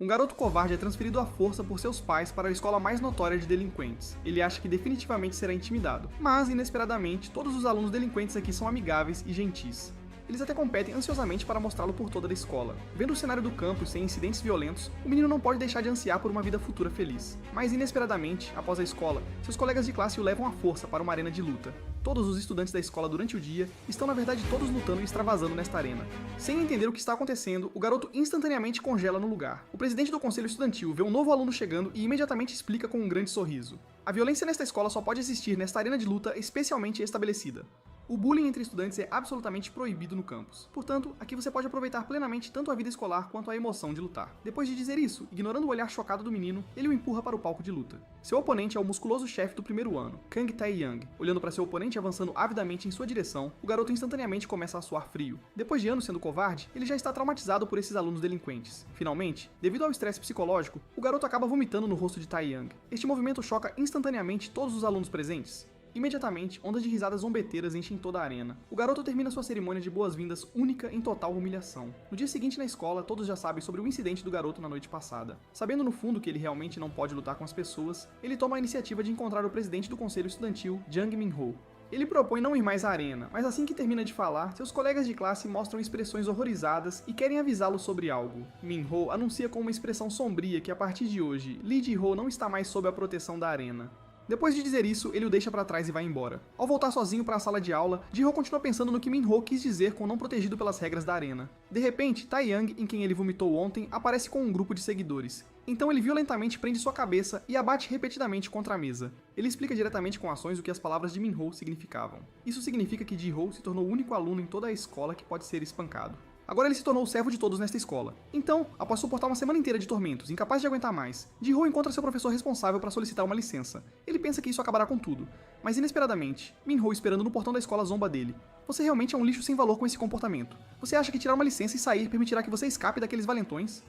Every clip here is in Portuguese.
Um garoto covarde é transferido à força por seus pais para a escola mais notória de delinquentes. Ele acha que definitivamente será intimidado, mas, inesperadamente, todos os alunos delinquentes aqui são amigáveis e gentis. Eles até competem ansiosamente para mostrá-lo por toda a escola. Vendo o cenário do campus sem incidentes violentos, o menino não pode deixar de ansiar por uma vida futura feliz. Mas, inesperadamente, após a escola, seus colegas de classe o levam à força para uma arena de luta. Todos os estudantes da escola durante o dia estão na verdade todos lutando e extravasando nesta arena. Sem entender o que está acontecendo, o garoto instantaneamente congela no lugar. O presidente do conselho estudantil vê um novo aluno chegando e imediatamente explica com um grande sorriso. A violência nesta escola só pode existir nesta arena de luta especialmente estabelecida. O bullying entre estudantes é absolutamente proibido no campus. Portanto, aqui você pode aproveitar plenamente tanto a vida escolar quanto a emoção de lutar. Depois de dizer isso, ignorando o olhar chocado do menino, ele o empurra para o palco de luta. Seu oponente é o musculoso chefe do primeiro ano, Kang Tae-young. Olhando para seu oponente avançando avidamente em sua direção, o garoto instantaneamente começa a suar frio. Depois de anos sendo covarde, ele já está traumatizado por esses alunos delinquentes. Finalmente, devido ao estresse psicológico, o garoto acaba vomitando no rosto de Tae-young. Este movimento choca instantaneamente todos os alunos presentes. Imediatamente, ondas de risadas zombeteiras enchem toda a arena. O garoto termina sua cerimônia de boas-vindas única em total humilhação. No dia seguinte na escola, todos já sabem sobre o incidente do garoto na noite passada. Sabendo no fundo que ele realmente não pode lutar com as pessoas, ele toma a iniciativa de encontrar o presidente do conselho estudantil, Jang Min-ho. Ele propõe não ir mais à arena, mas assim que termina de falar, seus colegas de classe mostram expressões horrorizadas e querem avisá-lo sobre algo. Min-ho anuncia com uma expressão sombria que a partir de hoje, Lee Ji-ho não está mais sob a proteção da arena. Depois de dizer isso, ele o deixa pra trás e vai embora. Ao voltar sozinho para a sala de aula, Ji-ho continua pensando no que Min-ho quis dizer com não protegido pelas regras da arena. De repente, Tae-young, em quem ele vomitou ontem, aparece com um grupo de seguidores. Então ele violentamente prende sua cabeça e a bate repetidamente contra a mesa. Ele explica diretamente com ações o que as palavras de Min-ho significavam. Isso significa que Ji-ho se tornou o único aluno em toda a escola que pode ser espancado. Agora ele se tornou o servo de todos nesta escola. Então, após suportar uma semana inteira de tormentos, incapaz de aguentar mais, Ji-ho encontra seu professor responsável para solicitar uma licença. Ele pensa que isso acabará com tudo, mas inesperadamente, Min-ho esperando no portão da escola zomba dele. Você realmente é um lixo sem valor com esse comportamento. Você acha que tirar uma licença e sair permitirá que você escape daqueles valentões?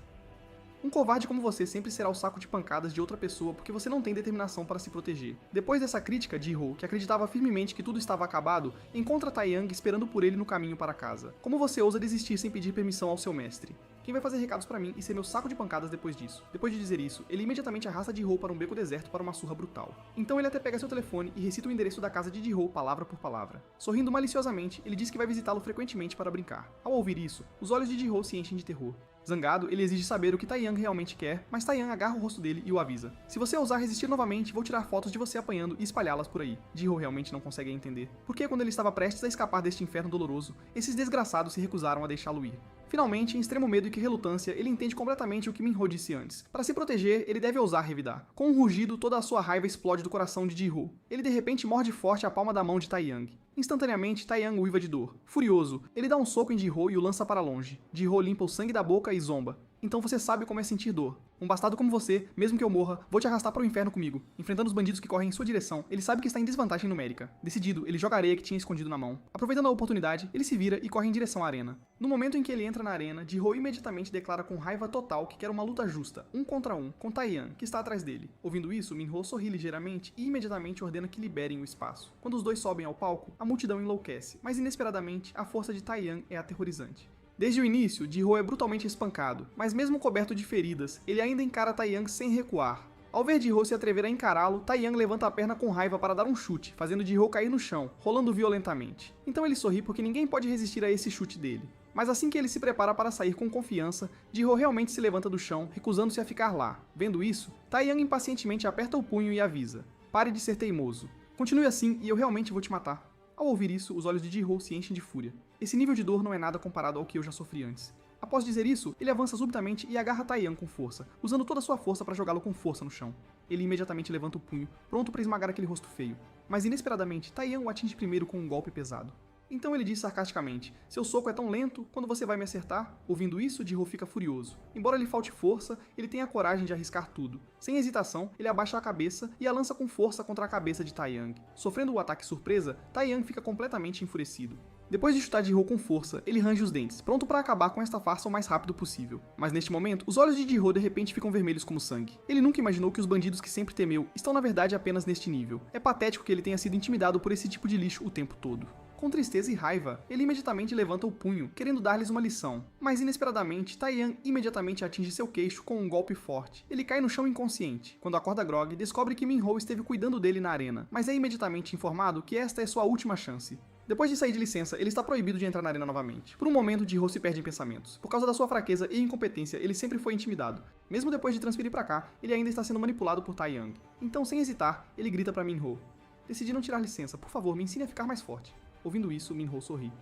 Um covarde como você sempre será o saco de pancadas de outra pessoa porque você não tem determinação para se proteger. Depois dessa crítica, Ji-ho, que acreditava firmemente que tudo estava acabado, encontra Tae-young esperando por ele no caminho para casa. Como você ousa desistir sem pedir permissão ao seu mestre? Quem vai fazer recados para mim e ser meu saco de pancadas depois disso? Depois de dizer isso, ele imediatamente arrasta Ji-ho para um beco deserto para uma surra brutal. Então ele até pega seu telefone e recita o endereço da casa de Ji-ho palavra por palavra. Sorrindo maliciosamente, ele diz que vai visitá-lo frequentemente para brincar. Ao ouvir isso, os olhos de Ji-ho se enchem de terror. Zangado, ele exige saber o que Tae-young realmente quer, mas Tae-young agarra o rosto dele e o avisa. Se você ousar resistir novamente, vou tirar fotos de você apanhando e espalhá-las por aí. Ji-ho realmente não consegue entender. Porque quando ele estava prestes a escapar deste inferno doloroso, esses desgraçados se recusaram a deixá-lo ir. Finalmente, em extremo medo e relutância, ele entende completamente o que Min-ho disse antes. Para se proteger, ele deve ousar revidar. Com um rugido, toda a sua raiva explode do coração de Ji-ho. Ele de repente morde forte a palma da mão de Tae-young. Instantaneamente, Tae-young uiva de dor. Furioso, ele dá um soco em Ji-ho e o lança para longe. Ji-ho limpa o sangue da boca e zomba. Então você sabe como é sentir dor. Um bastardo como você, mesmo que eu morra, vou te arrastar para o inferno comigo. Enfrentando os bandidos que correm em sua direção, ele sabe que está em desvantagem numérica. Decidido, ele joga a areia que tinha escondido na mão. Aproveitando a oportunidade, ele se vira e corre em direção à arena. No momento em que ele entra na arena, Ji-ho imediatamente declara com raiva total que quer uma luta justa, 1 contra 1, com Tae-young, que está atrás dele. Ouvindo isso, Min-ho sorri ligeiramente e imediatamente ordena que liberem o espaço. Quando os dois sobem ao palco, a multidão enlouquece, mas inesperadamente, a força de Tae-young é aterrorizante. Desde o início, Ji-ho é brutalmente espancado, mas mesmo coberto de feridas, ele ainda encara Tae-young sem recuar. Ao ver Ji-ho se atrever a encará-lo, Tae-young levanta a perna com raiva para dar um chute, fazendo Ji-ho cair no chão, rolando violentamente. Então ele sorri porque ninguém pode resistir a esse chute dele. Mas assim que ele se prepara para sair com confiança, Ji-ho realmente se levanta do chão, recusando-se a ficar lá. Vendo isso, Tae-young impacientemente aperta o punho e avisa: "Pare de ser teimoso. Continue assim e eu realmente vou te matar." Ao ouvir isso, os olhos de Ji-ho se enchem de fúria. Esse nível de dor não é nada comparado ao que eu já sofri antes. Após dizer isso, ele avança subitamente e agarra Tae-young com força, usando toda a sua força para jogá-lo com força no chão. Ele imediatamente levanta o punho, pronto para esmagar aquele rosto feio. Mas inesperadamente, Tae-young o atinge primeiro com um golpe pesado. Então ele diz sarcasticamente: "Seu soco é tão lento, quando você vai me acertar?" Ouvindo isso, Ji-ho fica furioso. Embora lhe falte força, ele tem a coragem de arriscar tudo. Sem hesitação, ele abaixa a cabeça e a lança com força contra a cabeça de Tae-young. Sofrendo o ataque surpresa, Tae-young fica completamente enfurecido. Depois de chutar Ji-ho com força, ele range os dentes, pronto para acabar com esta farsa o mais rápido possível. Mas neste momento, os olhos de Ji-ho de repente ficam vermelhos como sangue. Ele nunca imaginou que os bandidos que sempre temeu estão na verdade apenas neste nível. É patético que ele tenha sido intimidado por esse tipo de lixo o tempo todo. Com tristeza e raiva, ele imediatamente levanta o punho, querendo dar-lhes uma lição. Mas inesperadamente, Taeyang imediatamente atinge seu queixo com um golpe forte. Ele cai no chão inconsciente. Quando acorda Grog, descobre que Minho esteve cuidando dele na arena, mas é imediatamente informado que esta é sua última chance. Depois de sair de licença, ele está proibido de entrar na arena novamente. Por um momento, Ji-ho se perde em pensamentos. Por causa da sua fraqueza e incompetência, ele sempre foi intimidado. Mesmo depois de transferir pra cá, ele ainda está sendo manipulado por Taeyang. Então, sem hesitar, ele grita pra Minho: "Decidi não tirar licença, por favor, me ensine a ficar mais forte." Ouvindo isso, Minho sorri.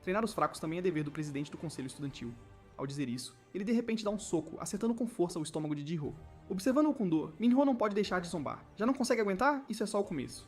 Treinar os fracos também é dever do presidente do conselho estudantil. Ao dizer isso, ele de repente dá um soco, acertando com força o estômago de Ji-ho. Observando-o com dor, Minho não pode deixar de zombar. Já não consegue aguentar? Isso é só o começo.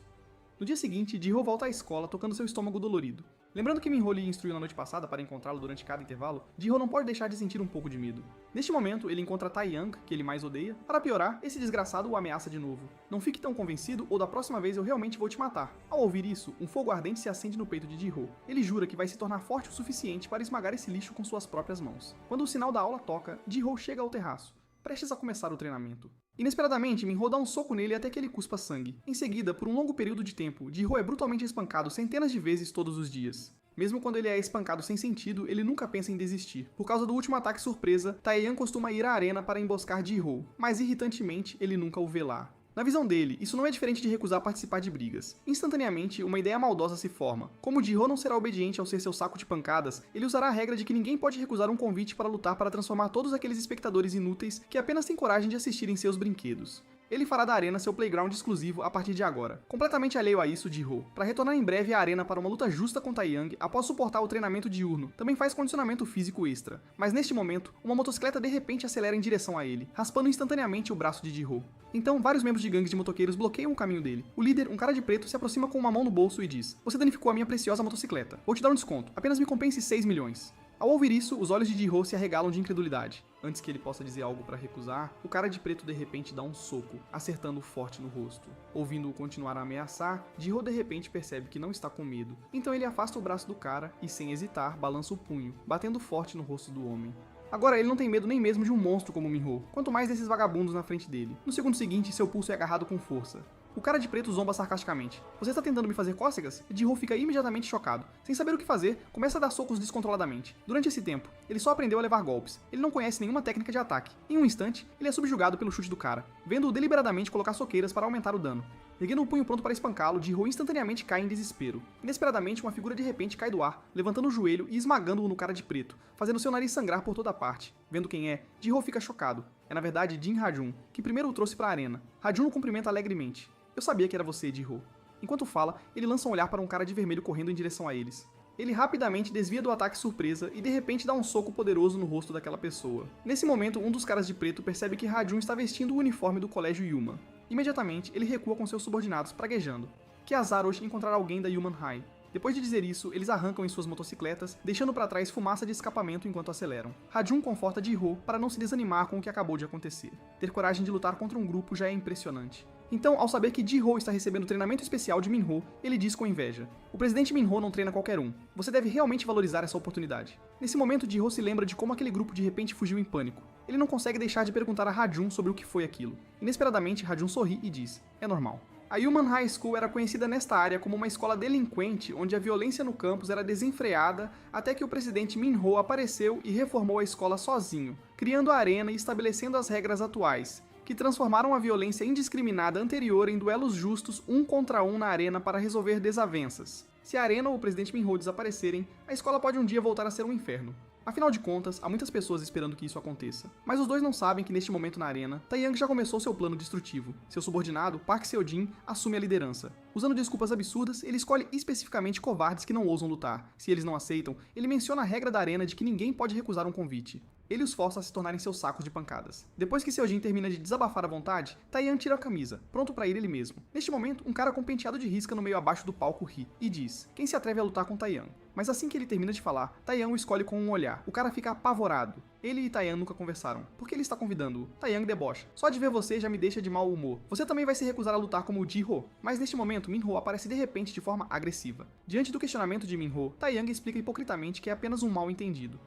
No dia seguinte, Ji-ho volta à escola tocando seu estômago dolorido. Lembrando que Minho lhe instruiu na noite passada para encontrá-lo durante cada intervalo, Ji-ho não pode deixar de sentir um pouco de medo. Neste momento, ele encontra Taeyang, que ele mais odeia. Para piorar, esse desgraçado o ameaça de novo. "Não fique tão convencido ou da próxima vez eu realmente vou te matar." Ao ouvir isso, um fogo ardente se acende no peito de Ji-ho. Ele jura que vai se tornar forte o suficiente para esmagar esse lixo com suas próprias mãos. Quando o sinal da aula toca, Ji-ho chega ao terraço, prestes a começar o treinamento. Inesperadamente, Minho dá um soco nele até que ele cuspa sangue. Em seguida, por um longo período de tempo, Ji-ho é brutalmente espancado centenas de vezes todos os dias. Mesmo quando ele é espancado sem sentido, ele nunca pensa em desistir. Por causa do último ataque surpresa, Taeyang costuma ir à arena para emboscar Ji-ho, mas irritantemente, ele nunca o vê lá. Na visão dele, isso não é diferente de recusar participar de brigas. Instantaneamente, uma ideia maldosa se forma. Como Ji-ho não será obediente ao ser seu saco de pancadas, ele usará a regra de que ninguém pode recusar um convite para lutar para transformar todos aqueles espectadores inúteis que apenas têm coragem de assistir em seus brinquedos. Ele fará da arena seu playground exclusivo a partir de agora. Completamente alheio a isso, Ji-ho, para retornar em breve à arena para uma luta justa com Taeyang após suportar o treinamento diurno, também faz condicionamento físico extra. Mas neste momento, uma motocicleta de repente acelera em direção a ele, raspando instantaneamente o braço de Ji-ho. Então, vários membros de gangues de motoqueiros bloqueiam o caminho dele. O líder, um cara de preto, se aproxima com uma mão no bolso e diz: "Você danificou a minha preciosa motocicleta. Vou te dar um desconto. Apenas me compense 6 milhões." Ao ouvir isso, os olhos de Ji-ho se arregalam de incredulidade. Antes que ele possa dizer algo para recusar, o cara de preto de repente dá um soco, acertando-o forte no rosto. Ouvindo-o continuar a ameaçar, Ji-ho de repente percebe que não está com medo. Então ele afasta o braço do cara e, sem hesitar, balança o punho, batendo forte no rosto do homem. Agora ele não tem medo nem mesmo de um monstro como Minho, quanto mais desses vagabundos na frente dele. No segundo seguinte, seu pulso é agarrado com força. O cara de preto zomba sarcasticamente: "Você está tentando me fazer cócegas?" E Ji-ho fica imediatamente chocado. Sem saber o que fazer, começa a dar socos descontroladamente. Durante esse tempo, ele só aprendeu a levar golpes. Ele não conhece nenhuma técnica de ataque. Em um instante, ele é subjugado pelo chute do cara, vendo-o deliberadamente colocar soqueiras para aumentar o dano. Erguendo um punho pronto para espancá-lo, Ji-ho instantaneamente cai em desespero. Inesperadamente, uma figura de repente cai do ar, levantando o joelho e esmagando-o no cara de preto, fazendo seu nariz sangrar por toda parte. Vendo quem é, Ji-ho fica chocado. É na verdade Jin Ha-jun, que primeiro o trouxe para a arena. Ha-jun o cumprimenta alegremente. "Eu sabia que era você, Ji-ho." Enquanto fala, ele lança um olhar para um cara de vermelho correndo em direção a eles. Ele rapidamente desvia do ataque surpresa e de repente dá um soco poderoso no rosto daquela pessoa. Nesse momento, um dos caras de preto percebe que Ha-jun está vestindo o uniforme do colégio Yuma. Imediatamente, ele recua com seus subordinados, praguejando: "Que azar hoje encontrar alguém da Human High." Depois de dizer isso, eles arrancam em suas motocicletas, deixando para trás fumaça de escapamento enquanto aceleram. Ha-jun conforta Ji-ho para não se desanimar com o que acabou de acontecer. Ter coragem de lutar contra um grupo já é impressionante. Então, ao saber que Ji-ho está recebendo treinamento especial de Minho, ele diz com inveja: "O presidente Minho não treina qualquer um. Você deve realmente valorizar essa oportunidade." Nesse momento, Ji-ho se lembra de como aquele grupo de repente fugiu em pânico. Ele não consegue deixar de perguntar a Ha-jun sobre o que foi aquilo. Inesperadamente, Ha-jun sorri e diz: "É normal." A Human High School era conhecida nesta área como uma escola delinquente, onde a violência no campus era desenfreada, até que o presidente Minho apareceu e reformou a escola sozinho, criando a arena e estabelecendo as regras atuais, que transformaram a violência indiscriminada anterior em duelos justos um contra um na arena para resolver desavenças. Se a arena ou o presidente Minho desaparecerem, a escola pode um dia voltar a ser um inferno. Afinal de contas, há muitas pessoas esperando que isso aconteça. Mas os dois não sabem que neste momento na arena, Taeyang já começou seu plano destrutivo. Seu subordinado, Park Seo-jin, assume a liderança. Usando desculpas absurdas, ele escolhe especificamente covardes que não ousam lutar. Se eles não aceitam, ele menciona a regra da arena de que ninguém pode recusar um convite. Ele os força a se tornarem seus sacos de pancadas. Depois que Seo-jin termina de desabafar à vontade, Taeyang tira a camisa, pronto para ir ele mesmo. Neste momento, um cara com penteado de risca no meio abaixo do palco ri, e diz: "Quem se atreve a lutar com Taeyang?" Mas assim que ele termina de falar, Taeyang o escolhe com um olhar. O cara fica apavorado. Ele e Taeyang nunca conversaram. Por que ele está convidando-o? Taeyang debocha: "Só de ver você já me deixa de mau humor. Você também vai se recusar a lutar como o Ji-ho." Mas neste momento, Minho aparece de repente de forma agressiva. Diante do questionamento de Minho, Taeyang explica hipocritamente que é apenas um mal entendido.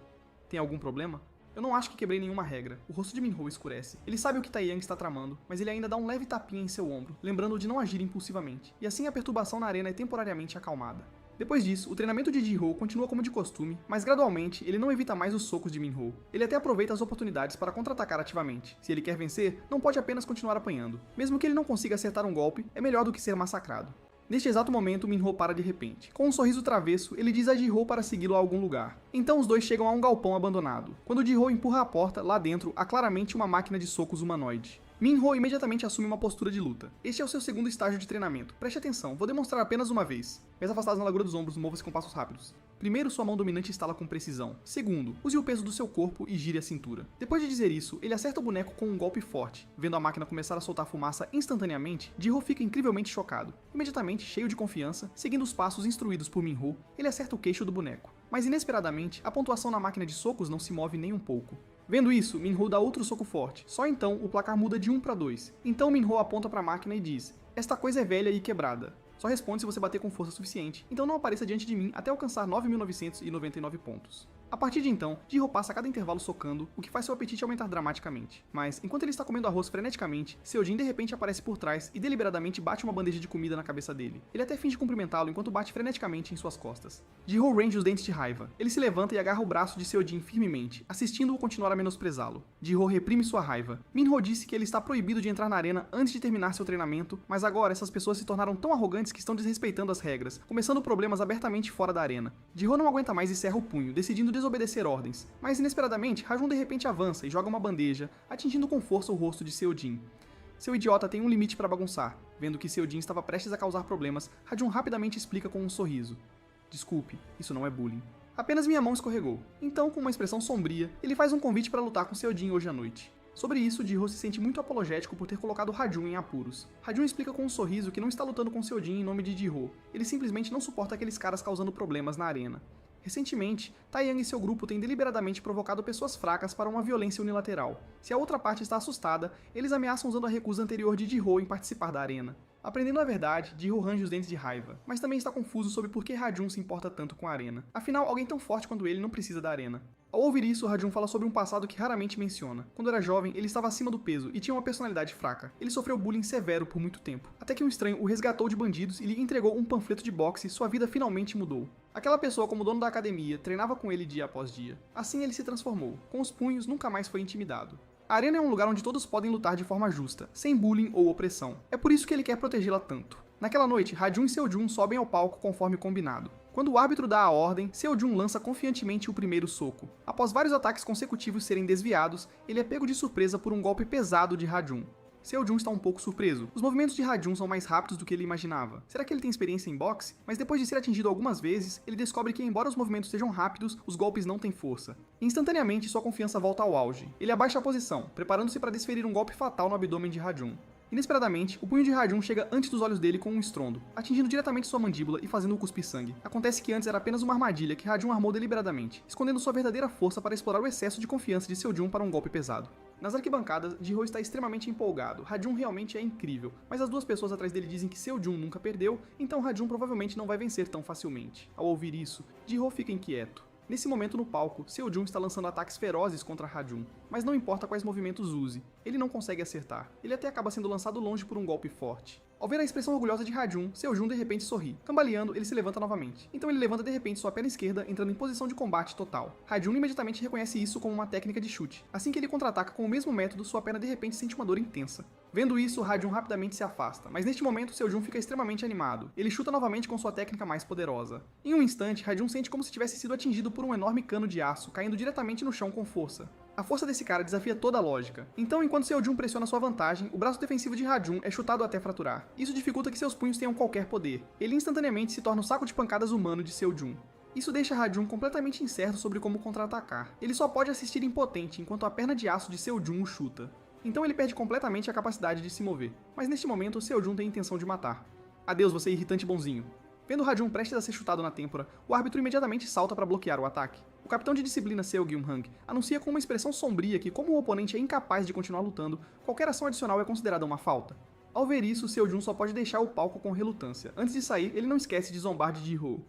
"Tem algum problema?" "Eu não acho que quebrei nenhuma regra." O rosto de Minho escurece. Ele sabe o que Taeyang está tramando, mas ele ainda dá um leve tapinha em seu ombro, lembrando-o de não agir impulsivamente. E assim a perturbação na arena é temporariamente acalmada. Depois disso, o treinamento de Ji-Ho continua como de costume, mas gradualmente ele não evita mais os socos de Min-Ho. Ele até aproveita as oportunidades para contra-atacar ativamente. Se ele quer vencer, não pode apenas continuar apanhando. Mesmo que ele não consiga acertar um golpe, é melhor do que ser massacrado. Neste exato momento, Min-Ho para de repente. Com um sorriso travesso, ele diz a Ji-Ho para segui-lo a algum lugar. Então os dois chegam a um galpão abandonado. Quando Ji-Ho empurra a porta, lá dentro há claramente uma máquina de socos humanoide. Min-Ho imediatamente assume uma postura de luta. Este é o seu segundo estágio de treinamento. Preste atenção, vou demonstrar apenas uma vez. Pés afastados na largura dos ombros, mova-se com passos rápidos. Primeiro, sua mão dominante estala com precisão. Segundo, use o peso do seu corpo e gire a cintura. Depois de dizer isso, ele acerta o boneco com um golpe forte. Vendo a máquina começar a soltar fumaça instantaneamente, Ji-Ho fica incrivelmente chocado. Imediatamente, cheio de confiança, seguindo os passos instruídos por Min-Ho, ele acerta o queixo do boneco. Mas inesperadamente, a pontuação na máquina de socos não se move nem um pouco. Vendo isso, Min-Ho dá outro soco forte. Só então, o placar muda de 1 para 2. Então Min-Ho aponta para a máquina e diz: "Esta coisa é velha e quebrada. Só responde se você bater com força suficiente, então não apareça diante de mim até alcançar 9.999 pontos." A partir de então, Ji-Ho passa a cada intervalo socando, o que faz seu apetite aumentar dramaticamente. Mas, enquanto ele está comendo arroz freneticamente, Seojin de repente aparece por trás e deliberadamente bate uma bandeja de comida na cabeça dele. Ele até finge cumprimentá-lo enquanto bate freneticamente em suas costas. Ji-Ho range os dentes de raiva. Ele se levanta e agarra o braço de Seojin firmemente, assistindo-o continuar a menosprezá-lo. Ji-Ho reprime sua raiva. Min-Ho disse que ele está proibido de entrar na arena antes de terminar seu treinamento, mas agora essas pessoas se tornaram tão arrogantes que estão desrespeitando as regras, começando problemas abertamente fora da arena. Ji-Ho não aguenta mais e cerra o punho, decidindo desobedecer ordens. Mas inesperadamente, Rajun de repente avança e joga uma bandeja, atingindo com força o rosto de Seojin. Seu idiota tem um limite para bagunçar. Vendo que Seojin estava prestes a causar problemas, Rajun rapidamente explica com um sorriso: "Desculpe, isso não é bullying. Apenas minha mão escorregou." Então, com uma expressão sombria, ele faz um convite para lutar com Seojin hoje à noite. Sobre isso, Ji-Ho se sente muito apologético por ter colocado Rajun em apuros. Rajun explica com um sorriso que não está lutando com Seojin em nome de Ji-Ho. Ele simplesmente não suporta aqueles caras causando problemas na arena. Recentemente, Taeyang e seu grupo têm deliberadamente provocado pessoas fracas para uma violência unilateral. Se a outra parte está assustada, eles ameaçam usando a recusa anterior de Ji-Ho em participar da arena. Aprendendo a verdade, Ji-Ho range os dentes de raiva, mas também está confuso sobre por que Rajun se importa tanto com a arena. Afinal, alguém tão forte quanto ele não precisa da arena. Ao ouvir isso, Rajun fala sobre um passado que raramente menciona. Quando era jovem, ele estava acima do peso e tinha uma personalidade fraca. Ele sofreu bullying severo por muito tempo, até que um estranho o resgatou de bandidos e lhe entregou um panfleto de boxe e sua vida finalmente mudou. Aquela pessoa, como dono da academia, treinava com ele dia após dia. Assim ele se transformou. Com os punhos, nunca mais foi intimidado. A arena é um lugar onde todos podem lutar de forma justa, sem bullying ou opressão. É por isso que ele quer protegê-la tanto. Naquela noite, Rajun e Seojun sobem ao palco conforme combinado. Quando o árbitro dá a ordem, Seojun lança confiantemente o primeiro soco. Após vários ataques consecutivos serem desviados, ele é pego de surpresa por um golpe pesado de Rajun. Seojun está um pouco surpreso. Os movimentos de Rajun são mais rápidos do que ele imaginava. Será que ele tem experiência em boxe? Mas depois de ser atingido algumas vezes, ele descobre que, embora os movimentos sejam rápidos, os golpes não têm força. Instantaneamente, sua confiança volta ao auge. Ele abaixa a posição, preparando-se para desferir um golpe fatal no abdômen de Rajun. Inesperadamente, o punho de Rajun chega antes dos olhos dele com um estrondo, atingindo diretamente sua mandíbula e fazendo-o cuspir sangue. Acontece que antes era apenas uma armadilha que Rajun armou deliberadamente, escondendo sua verdadeira força para explorar o excesso de confiança de Seojun para um golpe pesado. Nas arquibancadas, Ji-Ho está extremamente empolgado. Rajun realmente é incrível, mas as duas pessoas atrás dele dizem que Seojun nunca perdeu, então Rajun provavelmente não vai vencer tão facilmente. Ao ouvir isso, Ji-Ho fica inquieto. Nesse momento no palco, Seojun está lançando ataques ferozes contra Rajun, mas não importa quais movimentos use, ele não consegue acertar. Ele até acaba sendo lançado longe por um golpe forte. Ao ver a expressão orgulhosa de Rajun, Seojun de repente sorri. Cambaleando, ele se levanta novamente. Então ele levanta de repente sua perna esquerda, entrando em posição de combate total. Rajun imediatamente reconhece isso como uma técnica de chute. Assim que ele contra-ataca com o mesmo método, sua perna de repente sente uma dor intensa. Vendo isso, Rajun rapidamente se afasta, mas neste momento Seojun fica extremamente animado. Ele chuta novamente com sua técnica mais poderosa. Em um instante, Rajun sente como se tivesse sido atingido por um enorme cano de aço, caindo diretamente no chão com força. A força desse cara desafia toda a lógica. Então, enquanto Seojun pressiona sua vantagem, o braço defensivo de Rajun é chutado até fraturar. Isso dificulta que seus punhos tenham qualquer poder. Ele instantaneamente se torna o saco de pancadas humano de Seojun. Isso deixa Rajun completamente incerto sobre como contra-atacar. Ele só pode assistir impotente enquanto a perna de aço de Seojun o chuta. Então ele perde completamente a capacidade de se mover. Mas neste momento, Seojun tem a intenção de matar. Adeus, você irritante bonzinho. Vendo Rajun prestes a ser chutado na têmpora, o árbitro imediatamente salta para bloquear o ataque. O capitão de disciplina Seo Gyun-hang anuncia com uma expressão sombria que, como o oponente é incapaz de continuar lutando, qualquer ação adicional é considerada uma falta. Ao ver isso, Seojun só pode deixar o palco com relutância. Antes de sair, ele não esquece de zombar de Ji-Ho.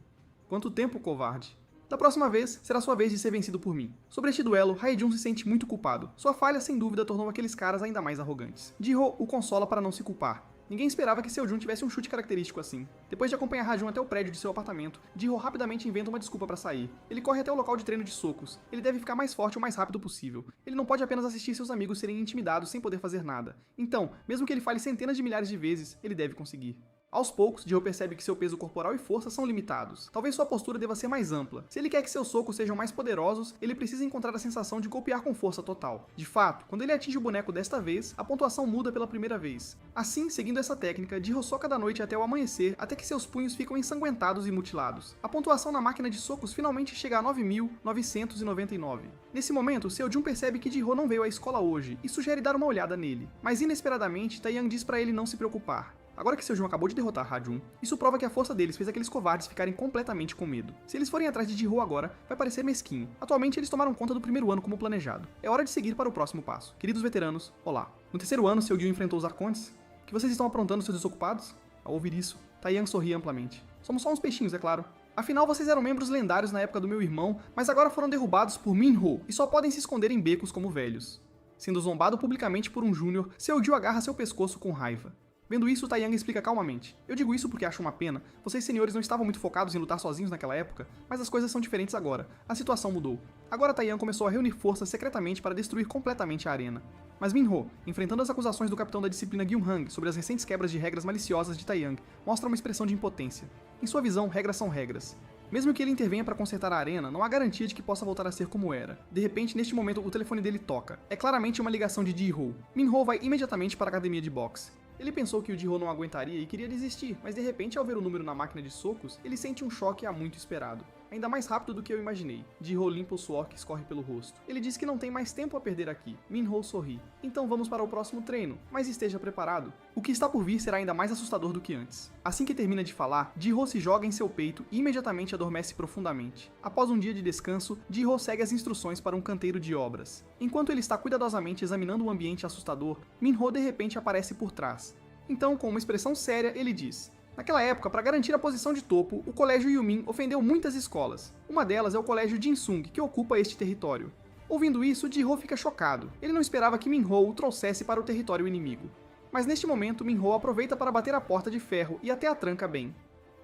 Quanto tempo, covarde? Da próxima vez, será sua vez de ser vencido por mim. Sobre este duelo, Hae-jun se sente muito culpado. Sua falha, sem dúvida, tornou aqueles caras ainda mais arrogantes. Ji-Ho o consola para não se culpar. Ninguém esperava que Seojun tivesse um chute característico assim. Depois de acompanhar Ha-jun até o prédio de seu apartamento, Ji-ho rapidamente inventa uma desculpa para sair. Ele corre até o local de treino de socos. Ele deve ficar mais forte o mais rápido possível. Ele não pode apenas assistir seus amigos serem intimidados sem poder fazer nada. Então, mesmo que ele fale centenas de milhares de vezes, ele deve conseguir. Aos poucos, Ji-ho percebe que seu peso corporal e força são limitados. Talvez sua postura deva ser mais ampla. Se ele quer que seus socos sejam mais poderosos, ele precisa encontrar a sensação de golpear com força total. De fato, quando ele atinge o boneco desta vez, a pontuação muda pela primeira vez. Assim, seguindo essa técnica, Ji-ho soca da noite até o amanhecer, até que seus punhos ficam ensanguentados e mutilados. A pontuação na máquina de socos finalmente chega a 9.999. Nesse momento, Seojun percebe que Ji-ho não veio à escola hoje e sugere dar uma olhada nele. Mas inesperadamente, Taeyang diz para ele não se preocupar. Agora que Seojun acabou de derrotar Ha-jun, isso prova que a força deles fez aqueles covardes ficarem completamente com medo. Se eles forem atrás de Ji-ho agora, vai parecer mesquinho. Atualmente eles tomaram conta do primeiro ano como planejado. É hora de seguir para o próximo passo. Queridos veteranos, olá. No terceiro ano, Seogyu enfrentou os arcontes? O que vocês estão aprontando, seus desocupados? Ao ouvir isso, Taeyang sorri amplamente. Somos só uns peixinhos, é claro. Afinal, vocês eram membros lendários na época do meu irmão, mas agora foram derrubados por Minho e só podem se esconder em becos como velhos. Sendo zombado publicamente por um júnior, Seogyu agarra seu pescoço com raiva. Vendo isso, Taeyang explica calmamente. Eu digo isso porque acho uma pena. Vocês senhores não estavam muito focados em lutar sozinhos naquela época, mas as coisas são diferentes agora. A situação mudou. Agora Taeyang começou a reunir forças secretamente para destruir completamente a arena. Mas Minho, enfrentando as acusações do capitão da disciplina Gyunhang sobre as recentes quebras de regras maliciosas de Taeyang, mostra uma expressão de impotência. Em sua visão, regras são regras. Mesmo que ele intervenha para consertar a arena, não há garantia de que possa voltar a ser como era. De repente, neste momento, o telefone dele toca. É claramente uma ligação de Ji-ho. Minho vai imediatamente para a academia de boxe. Ele pensou que o Ji-ho não aguentaria e queria desistir, mas de repente, ao ver o número na máquina de socos, ele sente um choque há muito esperado. Ainda mais rápido do que eu imaginei. Ji-ho limpa o suor que escorre pelo rosto. Ele diz que não tem mais tempo a perder aqui. Minho sorri. Então vamos para o próximo treino, mas esteja preparado. O que está por vir será ainda mais assustador do que antes. Assim que termina de falar, Ji-ho se joga em seu peito e imediatamente adormece profundamente. Após um dia de descanso, Ji-ho segue as instruções para um canteiro de obras. Enquanto ele está cuidadosamente examinando o ambiente assustador, Minho de repente aparece por trás. Então, com uma expressão séria, ele diz: naquela época, para garantir a posição de topo, o colégio Yumin ofendeu muitas escolas. Uma delas é o colégio Jinsung, que ocupa este território. Ouvindo isso, Ji-ho fica chocado. Ele não esperava que Minho o trouxesse para o território inimigo. Mas neste momento, Minho aproveita para bater a porta de ferro e até a tranca bem.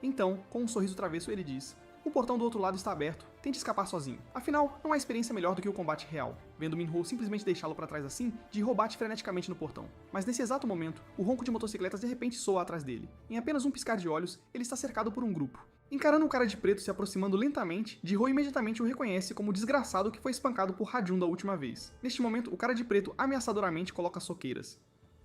Então, com um sorriso travesso, ele diz: o portão do outro lado está aberto, tente escapar sozinho. Afinal, não há experiência melhor do que o combate real. Vendo Minho simplesmente deixá-lo para trás assim, Ji-ho bate freneticamente no portão. Mas nesse exato momento, o ronco de motocicletas de repente soa atrás dele. Em apenas um piscar de olhos, ele está cercado por um grupo. Encarando o cara de preto se aproximando lentamente, Ji-ho imediatamente o reconhece como o desgraçado que foi espancado por Ha-jun da última vez. Neste momento, o cara de preto ameaçadoramente coloca soqueiras.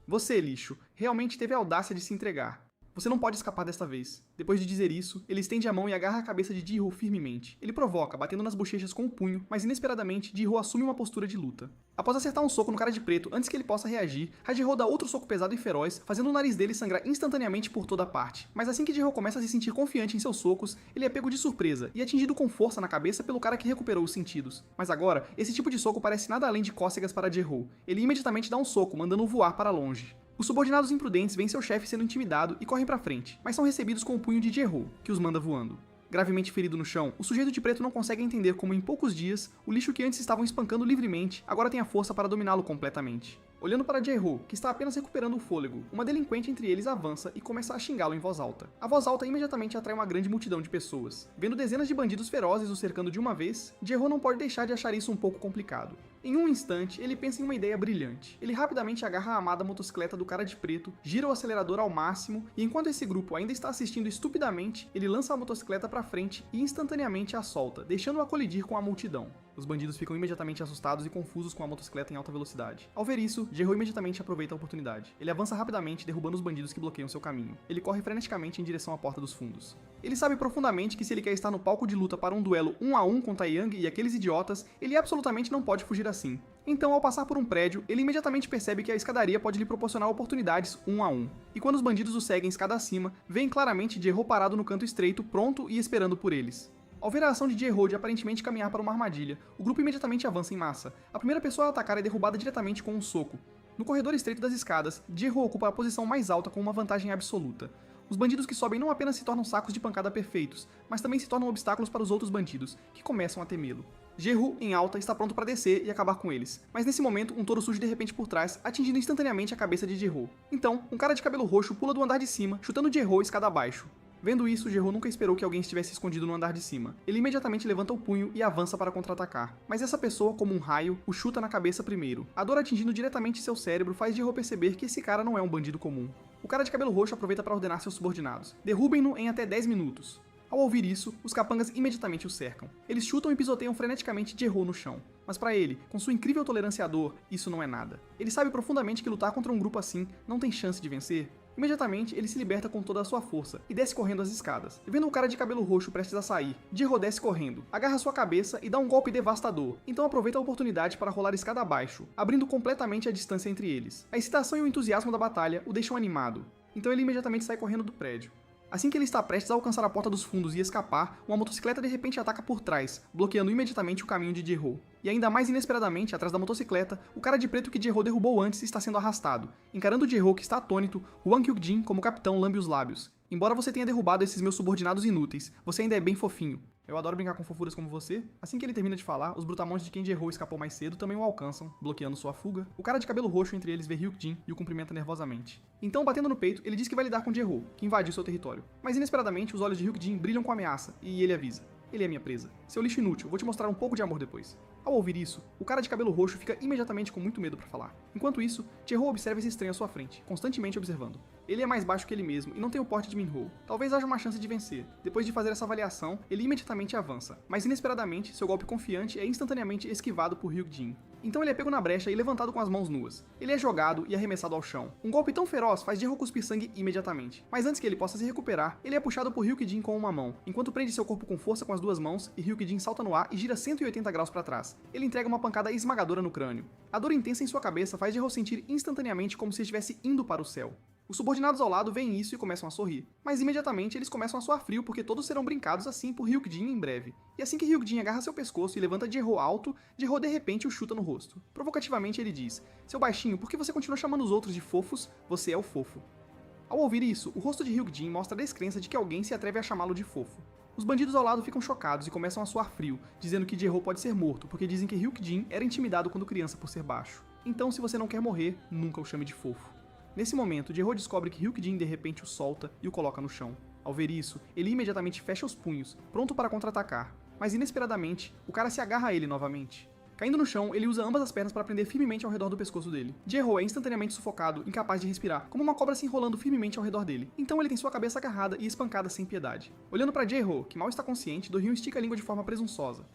Você, lixo, realmente teve a audácia de se entregar. Você não pode escapar desta vez. Depois de dizer isso, ele estende a mão e agarra a cabeça de Ji-ho firmemente. Ele provoca, batendo nas bochechas com o punho, mas inesperadamente, Ji-ho assume uma postura de luta. Após acertar um soco no cara de preto antes que ele possa reagir, Ji-ho dá outro soco pesado e feroz, fazendo o nariz dele sangrar instantaneamente por toda parte. Mas assim que Ji-ho começa a se sentir confiante em seus socos, ele é pego de surpresa e atingido com força na cabeça pelo cara que recuperou os sentidos. Mas agora, esse tipo de soco parece nada além de cócegas para Ji-ho. Ele imediatamente dá um soco, mandando-o voar para longe. Os subordinados imprudentes veem seu chefe sendo intimidado e correm pra frente, mas são recebidos com o punho de Ji-ho, que os manda voando. Gravemente ferido no chão, o sujeito de preto não consegue entender como em poucos dias, o lixo que antes estavam espancando livremente, agora tem a força para dominá-lo completamente. Olhando para Ji-ho, que está apenas recuperando o fôlego, uma delinquente entre eles avança e começa a xingá-lo em voz alta. A voz alta imediatamente atrai uma grande multidão de pessoas. Vendo dezenas de bandidos ferozes o cercando de uma vez, Ji-ho não pode deixar de achar isso um pouco complicado. Em um instante, ele pensa em uma ideia brilhante. Ele rapidamente agarra a amada motocicleta do cara de preto, gira o acelerador ao máximo, e enquanto esse grupo ainda está assistindo estupidamente, ele lança a motocicleta para frente e instantaneamente a solta, deixando-a colidir com a multidão. Os bandidos ficam imediatamente assustados e confusos com a motocicleta em alta velocidade. Ao ver isso, Ji-ho imediatamente aproveita a oportunidade. Ele avança rapidamente, derrubando os bandidos que bloqueiam seu caminho. Ele corre freneticamente em direção à porta dos fundos. Ele sabe profundamente que se ele quer estar no palco de luta para um duelo 1 a 1 com Taeyang e aqueles idiotas, ele absolutamente não pode fugir assim. Então, ao passar por um prédio, ele imediatamente percebe que a escadaria pode lhe proporcionar oportunidades 1 a 1. E quando os bandidos o seguem escada acima, veem claramente Ji-ho parado no canto estreito, pronto e esperando por eles. Ao ver a ação de Ji-ho de aparentemente caminhar para uma armadilha, o grupo imediatamente avança em massa. A primeira pessoa a atacar é derrubada diretamente com um soco. No corredor estreito das escadas, Ji-ho ocupa a posição mais alta com uma vantagem absoluta. Os bandidos que sobem não apenas se tornam sacos de pancada perfeitos, mas também se tornam obstáculos para os outros bandidos, que começam a temê-lo. Ji-Ho, em alta, está pronto para descer e acabar com eles, mas nesse momento um touro surge de repente por trás, atingindo instantaneamente a cabeça de Ji-Ho. Então, um cara de cabelo roxo pula do andar de cima, chutando Ji-Ho escada abaixo. Vendo isso, Ji-Ho nunca esperou que alguém estivesse escondido no andar de cima. Ele imediatamente levanta o punho e avança para contra-atacar. Mas essa pessoa, como um raio, o chuta na cabeça primeiro. A dor atingindo diretamente seu cérebro faz Ji-Ho perceber que esse cara não é um bandido comum. O cara de cabelo roxo aproveita para ordenar seus subordinados: derrubem-no em até 10 minutos. Ao ouvir isso, os capangas imediatamente o cercam. Eles chutam e pisoteiam freneticamente Ji-Ho no chão. Mas para ele, com sua incrível tolerância à dor, isso não é nada. Ele sabe profundamente que lutar contra um grupo assim não tem chance de vencer. Imediatamente, ele se liberta com toda a sua força e desce correndo as escadas. E vendo o cara de cabelo roxo prestes a sair, Ji-Ho desce correndo, agarra sua cabeça e dá um golpe devastador. Então aproveita a oportunidade para rolar escada abaixo, abrindo completamente a distância entre eles. A excitação e o entusiasmo da batalha o deixam animado. Então ele imediatamente sai correndo do prédio. Assim que ele está prestes a alcançar a porta dos fundos e escapar, uma motocicleta de repente ataca por trás, bloqueando imediatamente o caminho de Ji-Ho. E ainda mais inesperadamente, atrás da motocicleta, o cara de preto que Ji-Ho derrubou antes está sendo arrastado. Encarando Ji-Ho, que está atônito, Hwang Hyuk-jin, como capitão, lambe os lábios. Embora você tenha derrubado esses meus subordinados inúteis, você ainda é bem fofinho. Eu adoro brincar com fofuras como você. Assim que ele termina de falar, os brutamontes de quem Ji-Ho escapou mais cedo também o alcançam, bloqueando sua fuga. O cara de cabelo roxo entre eles vê Hyuk-jin e o cumprimenta nervosamente. Então, batendo no peito, ele diz que vai lidar com Ji-Ho, que invadiu seu território. Mas inesperadamente, os olhos de Hyuk-jin brilham com ameaça, e ele avisa: ele é minha presa. Seu lixo inútil, vou te mostrar um pouco de amor depois. Ao ouvir isso, o cara de cabelo roxo fica imediatamente com muito medo para falar. Enquanto isso, Ji-Ho observa esse estranho à sua frente, constantemente observando. Ele é mais baixo que ele mesmo e não tem o porte de Min-Ho. Talvez haja uma chance de vencer. Depois de fazer essa avaliação, ele imediatamente avança. Mas inesperadamente, seu golpe confiante é instantaneamente esquivado por Hyuk-jin. Então ele é pego na brecha e levantado com as mãos nuas. Ele é jogado e arremessado ao chão. Um golpe tão feroz faz Ji-Ho cuspir sangue imediatamente. Mas antes que ele possa se recuperar, ele é puxado por Hyuk-jin com uma mão, enquanto prende seu corpo com força com as duas mãos e Hyuk-jin salta no ar e gira 180 graus para trás. Ele entrega uma pancada esmagadora no crânio. A dor intensa em sua cabeça faz Ji-Ho sentir instantaneamente como se estivesse indo para o céu. Os subordinados ao lado veem isso e começam a sorrir, mas imediatamente eles começam a suar frio porque todos serão brincados assim por Hyuk-jin em breve. E assim que Hyuk-jin agarra seu pescoço e levanta Ji-Ho alto, Ji-Ho de repente o chuta no rosto. Provocativamente ele diz: seu baixinho, por que você continua chamando os outros de fofos? Você é o fofo. Ao ouvir isso, o rosto de Hyuk-jin mostra a descrença de que alguém se atreve a chamá-lo de fofo. Os bandidos ao lado ficam chocados e começam a suar frio, dizendo que Ji-Ho pode ser morto, porque dizem que Hyuk-jin era intimidado quando criança por ser baixo. Então, se você não quer morrer, nunca o chame de fofo. Nesse momento, Ji-Ho descobre que Hyuk-jin de repente o solta e o coloca no chão. Ao ver isso, ele imediatamente fecha os punhos, pronto para contra-atacar. Mas inesperadamente, o cara se agarra a ele novamente. Caindo no chão, ele usa ambas as pernas para prender firmemente ao redor do pescoço dele. Ji-Ho é instantaneamente sufocado, incapaz de respirar, como uma cobra se enrolando firmemente ao redor dele. Então ele tem sua cabeça agarrada e espancada sem piedade. Olhando para Ji-Ho, que mal está consciente, Do-hyun estica a língua de forma presunçosa.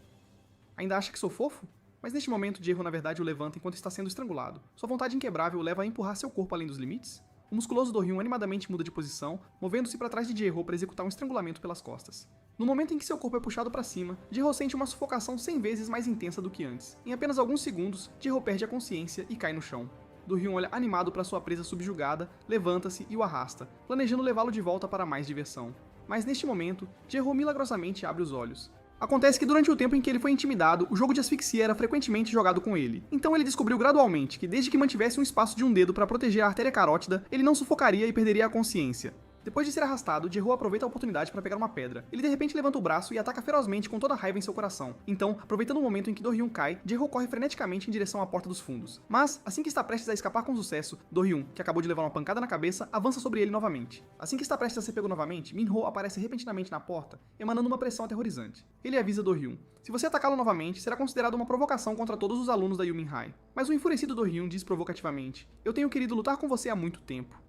Ainda acha que sou fofo? Mas neste momento, Ji-Ho na verdade o levanta enquanto está sendo estrangulado. Sua vontade inquebrável o leva a empurrar seu corpo além dos limites? O musculoso Do-hyun animadamente muda de posição, movendo-se para trás de Ji-Ho para executar um estrangulamento pelas costas. No momento em que seu corpo é puxado para cima, Ji-Ho sente uma sufocação 100 vezes mais intensa do que antes. Em apenas alguns segundos, Ji-Ho perde a consciência e cai no chão. Do-hyun olha animado para sua presa subjugada, levanta-se e o arrasta, planejando levá-lo de volta para mais diversão. Mas neste momento, Ji-Ho milagrosamente abre os olhos. Acontece que durante o tempo em que ele foi intimidado, o jogo de asfixia era frequentemente jogado com ele. Então ele descobriu gradualmente que desde que mantivesse um espaço de um dedo para proteger a artéria carótida, ele não sufocaria e perderia a consciência. Depois de ser arrastado, Ji-Ho aproveita a oportunidade para pegar uma pedra. Ele de repente levanta o braço e ataca ferozmente com toda a raiva em seu coração. Então, aproveitando o momento em que Do-hyun cai, Ji-Ho corre freneticamente em direção à porta dos fundos. Mas, assim que está prestes a escapar com sucesso, Do-hyun, que acabou de levar uma pancada na cabeça, avança sobre ele novamente. Assim que está prestes a ser pego novamente, Min-Ho aparece repentinamente na porta, emanando uma pressão aterrorizante. Ele avisa Do-hyun: se você atacá-lo novamente, será considerado uma provocação contra todos os alunos da Yumin High. Mas o enfurecido Do-hyun diz provocativamente: eu tenho querido lutar com você há muito tempo.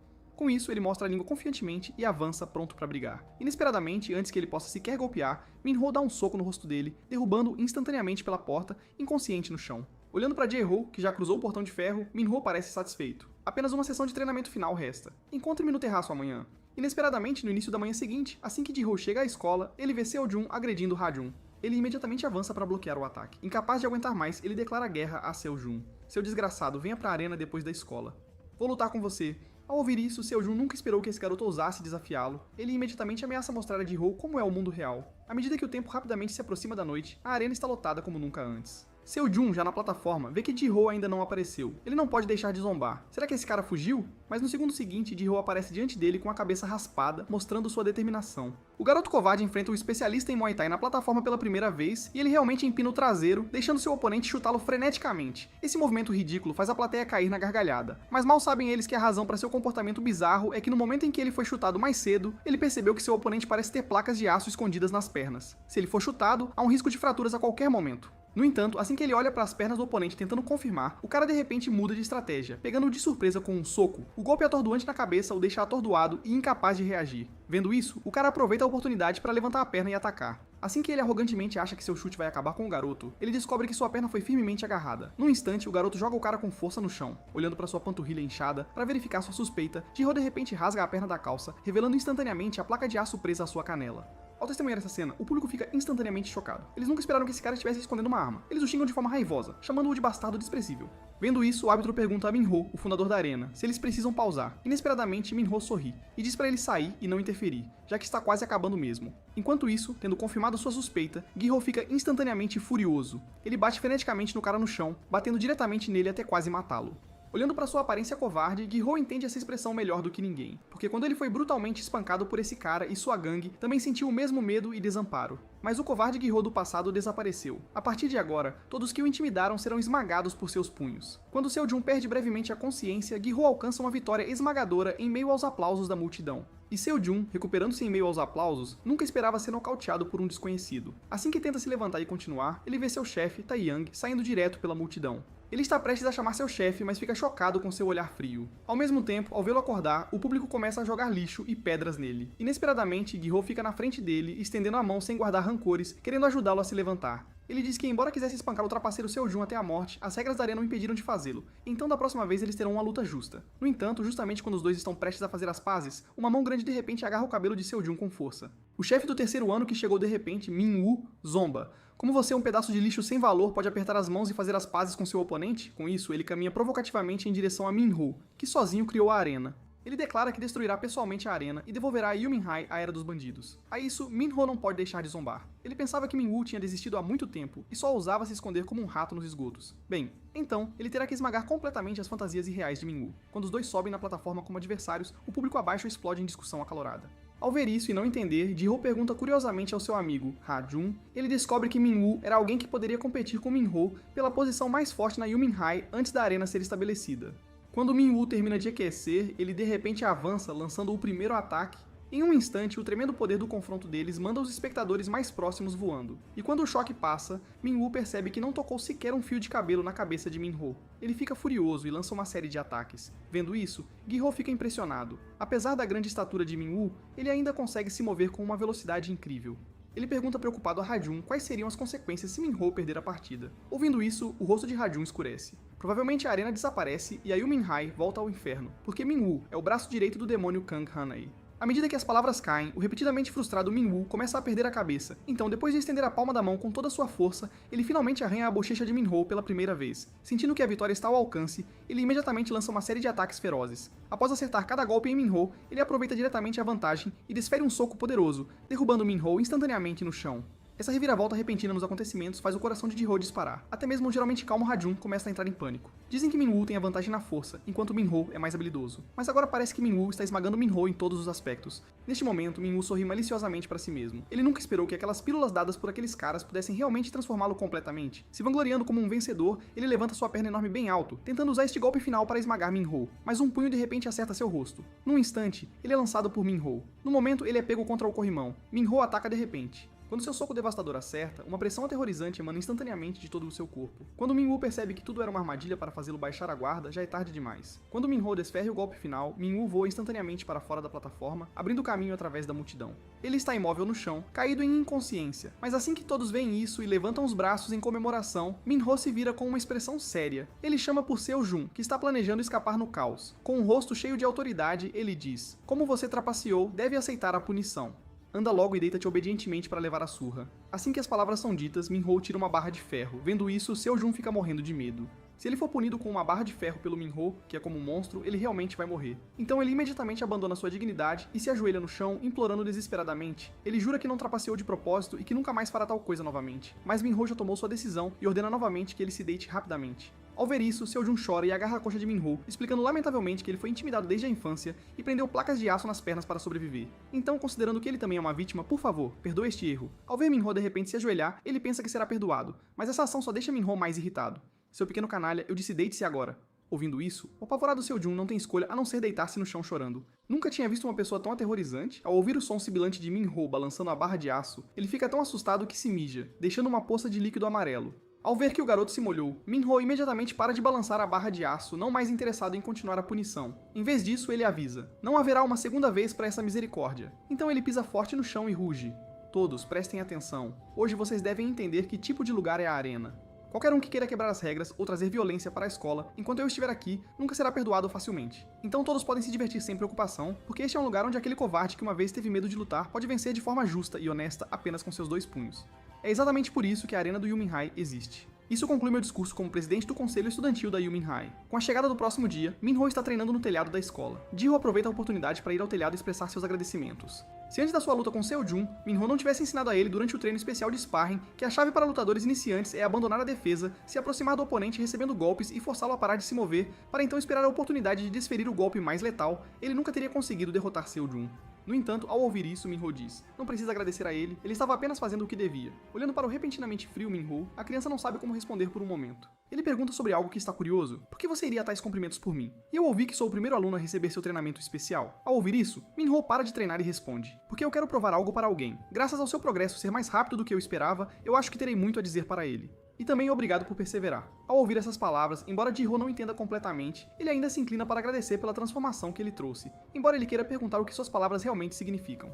Com isso, ele mostra a língua confiantemente e avança pronto para brigar. Inesperadamente, antes que ele possa sequer golpear, Min-Ho dá um soco no rosto dele, derrubando-o instantaneamente pela porta, inconsciente no chão. Olhando para Ji-Ho, que já cruzou o portão de ferro, Min-Ho parece satisfeito. Apenas uma sessão de treinamento final resta. Encontre-me no terraço amanhã. Inesperadamente, no início da manhã seguinte, assim que Ji-Ho chega à escola, ele vê Seo-jun agredindo Ha-jun. Ele imediatamente avança para bloquear o ataque. Incapaz de aguentar mais, ele declara guerra a Seo-jun. Seu desgraçado, venha para a arena depois da escola. Vou lutar com você. Ao ouvir isso, Seo-jun nunca esperou que esse garoto ousasse desafiá-lo. Ele imediatamente ameaça mostrar a Ji-Ho como é o mundo real. À medida que o tempo rapidamente se aproxima da noite, a arena está lotada como nunca antes. Seo-jun, já na plataforma, vê que Ji-ho ainda não apareceu. Ele não pode deixar de zombar. Será que esse cara fugiu? Mas no segundo seguinte, Ji-ho aparece diante dele com a cabeça raspada, mostrando sua determinação. O garoto covarde enfrenta o especialista em Muay Thai na plataforma pela primeira vez, e ele realmente empina o traseiro, deixando seu oponente chutá-lo freneticamente. Esse movimento ridículo faz a plateia cair na gargalhada. Mas mal sabem eles que a razão para seu comportamento bizarro é que no momento em que ele foi chutado mais cedo, ele percebeu que seu oponente parece ter placas de aço escondidas nas pernas. Se ele for chutado, há um risco de fraturas a qualquer momento. No entanto, assim que ele olha para as pernas do oponente tentando confirmar, o cara de repente muda de estratégia, pegando-o de surpresa com um soco. O golpe atordoante na cabeça o deixa atordoado e incapaz de reagir. Vendo isso, o cara aproveita a oportunidade para levantar a perna e atacar. Assim que ele arrogantemente acha que seu chute vai acabar com o garoto, ele descobre que sua perna foi firmemente agarrada. Num instante, o garoto joga o cara com força no chão. Olhando para sua panturrilha inchada, para verificar sua suspeita, Ji-ho de repente rasga a perna da calça, revelando instantaneamente a placa de aço presa à sua canela. Ao testemunhar essa cena, o público fica instantaneamente chocado. Eles nunca esperaram que esse cara estivesse escondendo uma arma. Eles o xingam de forma raivosa, chamando-o de bastardo desprezível. Vendo isso, o árbitro pergunta a Min-ho, o fundador da arena, se eles precisam pausar. Inesperadamente, Min-ho sorri e diz para ele sair e não interferir, já que está quase acabando mesmo. Enquanto isso, tendo confirmado sua suspeita, Gi-ho fica instantaneamente furioso. Ele bate freneticamente no cara no chão, batendo diretamente nele até quase matá-lo. Olhando para sua aparência covarde, Gi-ho entende essa expressão melhor do que ninguém, porque quando ele foi brutalmente espancado por esse cara e sua gangue, também sentiu o mesmo medo e desamparo. Mas o covarde Gi-ho do passado desapareceu. A partir de agora, todos que o intimidaram serão esmagados por seus punhos. Quando Seo-jun perde brevemente a consciência, Gi-ho alcança uma vitória esmagadora em meio aos aplausos da multidão. E Seo-jun, recuperando-se em meio aos aplausos, nunca esperava ser nocauteado por um desconhecido. Assim que tenta se levantar e continuar, ele vê seu chefe, Tae-young, saindo direto pela multidão. Ele está prestes a chamar seu chefe, mas fica chocado com seu olhar frio. Ao mesmo tempo, ao vê-lo acordar, o público começa a jogar lixo e pedras nele. Inesperadamente, Gi-ho fica na frente dele, estendendo a mão sem guardar rancores, querendo ajudá-lo a se levantar. Ele diz que, embora quisesse espancar o trapaceiro Seo-jun até a morte, as regras da arena o impediram de fazê-lo, então da próxima vez eles terão uma luta justa. No entanto, justamente quando os dois estão prestes a fazer as pazes, uma mão grande de repente agarra o cabelo de Seo-jun com força. O chefe do terceiro ano que chegou de repente, Min-woo, zomba. Como você, um pedaço de lixo sem valor, pode apertar as mãos e fazer as pazes com seu oponente? Com isso, ele caminha provocativamente em direção a Min-ho, que sozinho criou a arena. Ele declara que destruirá pessoalmente a arena e devolverá a Yumin-hai à Era dos Bandidos. A isso, Min-ho não pode deixar de zombar. Ele pensava que Min-woo tinha desistido há muito tempo e só ousava se esconder como um rato nos esgotos. Bem, então, ele terá que esmagar completamente as fantasias irreais de Min-woo. Quando os dois sobem na plataforma como adversários, o público abaixo explode em discussão acalorada. Ao ver isso e não entender, Ji-ho pergunta curiosamente ao seu amigo, Ha-jun. Ele descobre que Min-woo era alguém que poderia competir com Min-ho pela posição mais forte na Yumin-hai antes da arena ser estabelecida. Quando Min-woo termina de aquecer, ele de repente avança, lançando o primeiro ataque. Em um instante, o tremendo poder do confronto deles manda os espectadores mais próximos voando. E quando o choque passa, Min-woo percebe que não tocou sequer um fio de cabelo na cabeça de Min-ho. Ele fica furioso e lança uma série de ataques. Vendo isso, Gi-ho fica impressionado. Apesar da grande estatura de Min-woo, ele ainda consegue se mover com uma velocidade incrível. Ele pergunta preocupado a Ha-jun quais seriam as consequências se Min-ho perder a partida. Ouvindo isso, o rosto de Ha-jun escurece. Provavelmente a arena desaparece e a Yumin-hai volta ao inferno, porque Min-woo é o braço direito do demônio Kang Han-ai. À medida que as palavras caem, o repetidamente frustrado Min-woo começa a perder a cabeça. Então, depois de estender a palma da mão com toda a sua força, ele finalmente arranha a bochecha de Min-ho pela primeira vez. Sentindo que a vitória está ao alcance, ele imediatamente lança uma série de ataques ferozes. Após acertar cada golpe em Min-ho, ele aproveita diretamente a vantagem e desfere um soco poderoso, derrubando Min-ho instantaneamente no chão. Essa reviravolta repentina nos acontecimentos faz o coração de Ji-ho disparar. Até mesmo o geralmente calmo Ha-jun começa a entrar em pânico. Dizem que Min-woo tem a vantagem na força, enquanto Min-ho é mais habilidoso. Mas agora parece que Min-woo está esmagando Min-ho em todos os aspectos. Neste momento, Min-woo sorri maliciosamente para si mesmo. Ele nunca esperou que aquelas pílulas dadas por aqueles caras pudessem realmente transformá-lo completamente. Se vangloriando como um vencedor, ele levanta sua perna enorme bem alto, tentando usar este golpe final para esmagar Min-ho. Mas um punho de repente acerta seu rosto. Num instante, ele é lançado por Min-ho. No momento, ele é pego contra o corrimão. Min-ho ataca de repente. Quando seu soco devastador acerta, uma pressão aterrorizante emana instantaneamente de todo o seu corpo. Quando Min-woo percebe que tudo era uma armadilha para fazê-lo baixar a guarda, já é tarde demais. Quando Min-ho desferre o golpe final, Min-woo voa instantaneamente para fora da plataforma, abrindo caminho através da multidão. Ele está imóvel no chão, caído em inconsciência. Mas assim que todos veem isso e levantam os braços em comemoração, Min-ho se vira com uma expressão séria. Ele chama por Seo-jun, que está planejando escapar no caos. Com um rosto cheio de autoridade, ele diz: "Como você trapaceou, deve aceitar a punição. Anda logo e deita-te obedientemente para levar a surra." Assim que as palavras são ditas, Min-ho tira uma barra de ferro. Vendo isso, Seo-jun fica morrendo de medo. Se ele for punido com uma barra de ferro pelo Minho, que é como um monstro, ele realmente vai morrer. Então ele imediatamente abandona sua dignidade e se ajoelha no chão, implorando desesperadamente. Ele jura que não trapaceou de propósito e que nunca mais fará tal coisa novamente. Mas Minho já tomou sua decisão e ordena novamente que ele se deite rapidamente. Ao ver isso, Seojun chora e agarra a coxa de Minho, explicando lamentavelmente que ele foi intimidado desde a infância e prendeu placas de aço nas pernas para sobreviver. Então, considerando que ele também é uma vítima, por favor, perdoe este erro. Ao ver Minho de repente se ajoelhar, ele pensa que será perdoado, mas essa ação só deixa Minho mais irritado. Seu pequeno canalha, eu disse deite-se agora. Ouvindo isso, o apavorado Seojun não tem escolha a não ser deitar-se no chão chorando. Nunca tinha visto uma pessoa tão aterrorizante. Ao ouvir o som sibilante de Minho balançando a barra de aço, ele fica tão assustado que se mija, deixando uma poça de líquido amarelo. Ao ver que o garoto se molhou, Minho imediatamente para de balançar a barra de aço, não mais interessado em continuar a punição. Em vez disso, ele avisa: não haverá uma segunda vez para essa misericórdia. Então ele pisa forte no chão e ruge: todos, prestem atenção. Hoje vocês devem entender que tipo de lugar é a arena. Qualquer um que queira quebrar as regras ou trazer violência para a escola, enquanto eu estiver aqui, nunca será perdoado facilmente. Então todos podem se divertir sem preocupação, porque este é um lugar onde aquele covarde que uma vez teve medo de lutar pode vencer de forma justa e honesta apenas com seus 2 punhos. É exatamente por isso que a arena do Yumin High existe. Isso conclui meu discurso como presidente do conselho estudantil da Yumin High. Com a chegada do próximo dia, Minho está treinando no telhado da escola. Jihyo aproveita a oportunidade para ir ao telhado e expressar seus agradecimentos. Se antes da sua luta com Seojun, Minho não tivesse ensinado a ele durante o treino especial de sparring que a chave para lutadores iniciantes é abandonar a defesa, se aproximar do oponente recebendo golpes e forçá-lo a parar de se mover, para então esperar a oportunidade de desferir o golpe mais letal, ele nunca teria conseguido derrotar Seojun. No entanto, ao ouvir isso, Minho diz: não precisa agradecer a ele estava apenas fazendo o que devia. Olhando para o repentinamente frio Minho, a criança não sabe como responder por um momento. Ele pergunta sobre algo que está curioso: por que você iria a tais cumprimentos por mim? E eu ouvi que sou o primeiro aluno a receber seu treinamento especial. Ao ouvir isso, Minho para de treinar e responde: porque eu quero provar algo para alguém. Graças ao seu progresso ser mais rápido do que eu esperava, eu acho que terei muito a dizer para ele. E também obrigado por perseverar. Ao ouvir essas palavras, embora Jihyo não entenda completamente, ele ainda se inclina para agradecer pela transformação que ele trouxe, embora ele queira perguntar o que suas palavras realmente significam.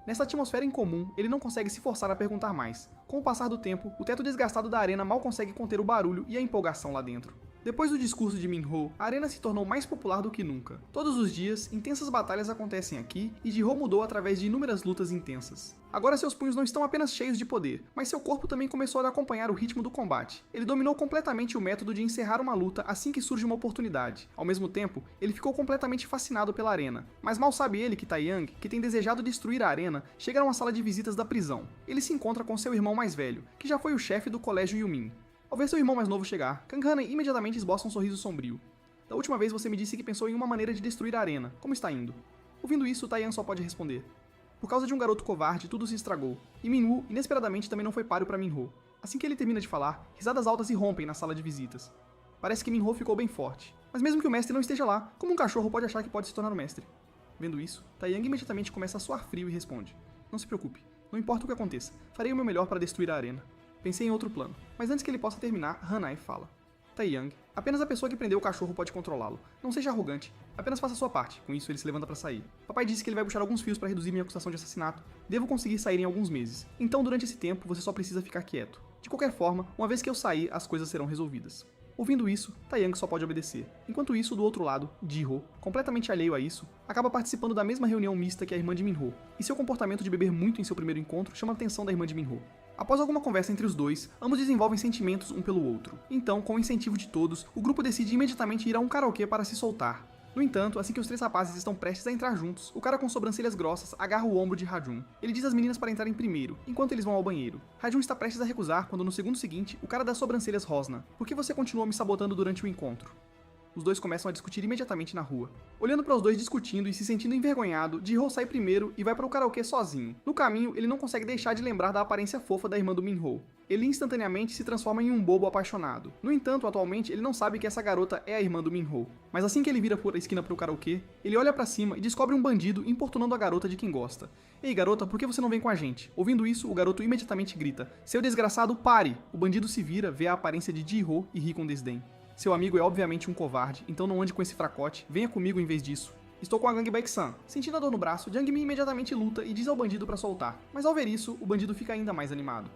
Nessa atmosfera incomum, ele não consegue se forçar a perguntar mais. Com o passar do tempo, o teto desgastado da arena mal consegue conter o barulho e a empolgação lá dentro. Depois do discurso de Minho, a arena se tornou mais popular do que nunca. Todos os dias, intensas batalhas acontecem aqui, e Jihyo mudou através de inúmeras lutas intensas. Agora seus punhos não estão apenas cheios de poder, mas seu corpo também começou a acompanhar o ritmo do combate. Ele dominou completamente o método de encerrar uma luta assim que surge uma oportunidade. Ao mesmo tempo, ele ficou completamente fascinado pela arena. Mas mal sabe ele que Taeyang, que tem desejado destruir a arena, chega a uma sala de visitas da prisão. Ele se encontra com seu irmão mais velho, que já foi o chefe do colégio Yumin. Ao ver seu irmão mais novo chegar, Kang Han imediatamente esboça um sorriso sombrio. Da última vez você me disse que pensou em uma maneira de destruir a arena. Como está indo? Ouvindo isso, Taeyang só pode responder: por causa de um garoto covarde, tudo se estragou. E Minwoo, inesperadamente, também não foi páreo para Minho. Assim que ele termina de falar, risadas altas irrompem na sala de visitas. Parece que Minho ficou bem forte. Mas mesmo que o mestre não esteja lá, como um cachorro pode achar que pode se tornar o mestre? Vendo isso, Taeyang imediatamente começa a suar frio e responde: não se preocupe, não importa o que aconteça, farei o meu melhor para destruir a arena. Pensei em outro plano, mas antes que ele possa terminar, Hanai fala: Taeyang, apenas a pessoa que prendeu o cachorro pode controlá-lo. Não seja arrogante, apenas faça a sua parte. Com isso, ele se levanta para sair. Papai disse que ele vai puxar alguns fios para reduzir minha acusação de assassinato. Devo conseguir sair em alguns meses. Então, durante esse tempo, você só precisa ficar quieto. De qualquer forma, uma vez que eu sair, as coisas serão resolvidas. Ouvindo isso, Taeyang só pode obedecer. Enquanto isso, do outro lado, Jihyo, completamente alheio a isso, acaba participando da mesma reunião mista que a irmã de Minho, e seu comportamento de beber muito em seu primeiro encontro chama a atenção da irmã de Minho. Após alguma conversa entre os dois, ambos desenvolvem sentimentos um pelo outro. Então, com o incentivo de todos, o grupo decide imediatamente ir a um karaokê para se soltar. No entanto, assim que os 3 rapazes estão prestes a entrar juntos, o cara com sobrancelhas grossas agarra o ombro de Hajun. Ele diz às meninas para entrarem primeiro, enquanto eles vão ao banheiro. Hajun está prestes a recusar quando no segundo seguinte, o cara das sobrancelhas rosna: por que você continua me sabotando durante o encontro? Os dois começam a discutir imediatamente na rua. Olhando para os dois discutindo e se sentindo envergonhado, Jihyo sai primeiro e vai para o karaokê sozinho. No caminho, ele não consegue deixar de lembrar da aparência fofa da irmã do Minho. Ele instantaneamente se transforma em um bobo apaixonado. No entanto, atualmente, ele não sabe que essa garota é a irmã do Minho. Mas assim que ele vira por a esquina para o karaokê, ele olha para cima e descobre um bandido importunando a garota de quem gosta. Ei, garota, por que você não vem com a gente? Ouvindo isso, o garoto imediatamente grita: seu desgraçado, pare! O bandido se vira, vê a aparência de Jihyo e ri com desdém. Seu amigo é obviamente um covarde, então não ande com esse fracote, venha comigo em vez disso. Estou com a gangue Baek-san. Sentindo a dor no braço, Jang-mi imediatamente luta e diz ao bandido para soltar. Mas ao ver isso, o bandido fica ainda mais animado.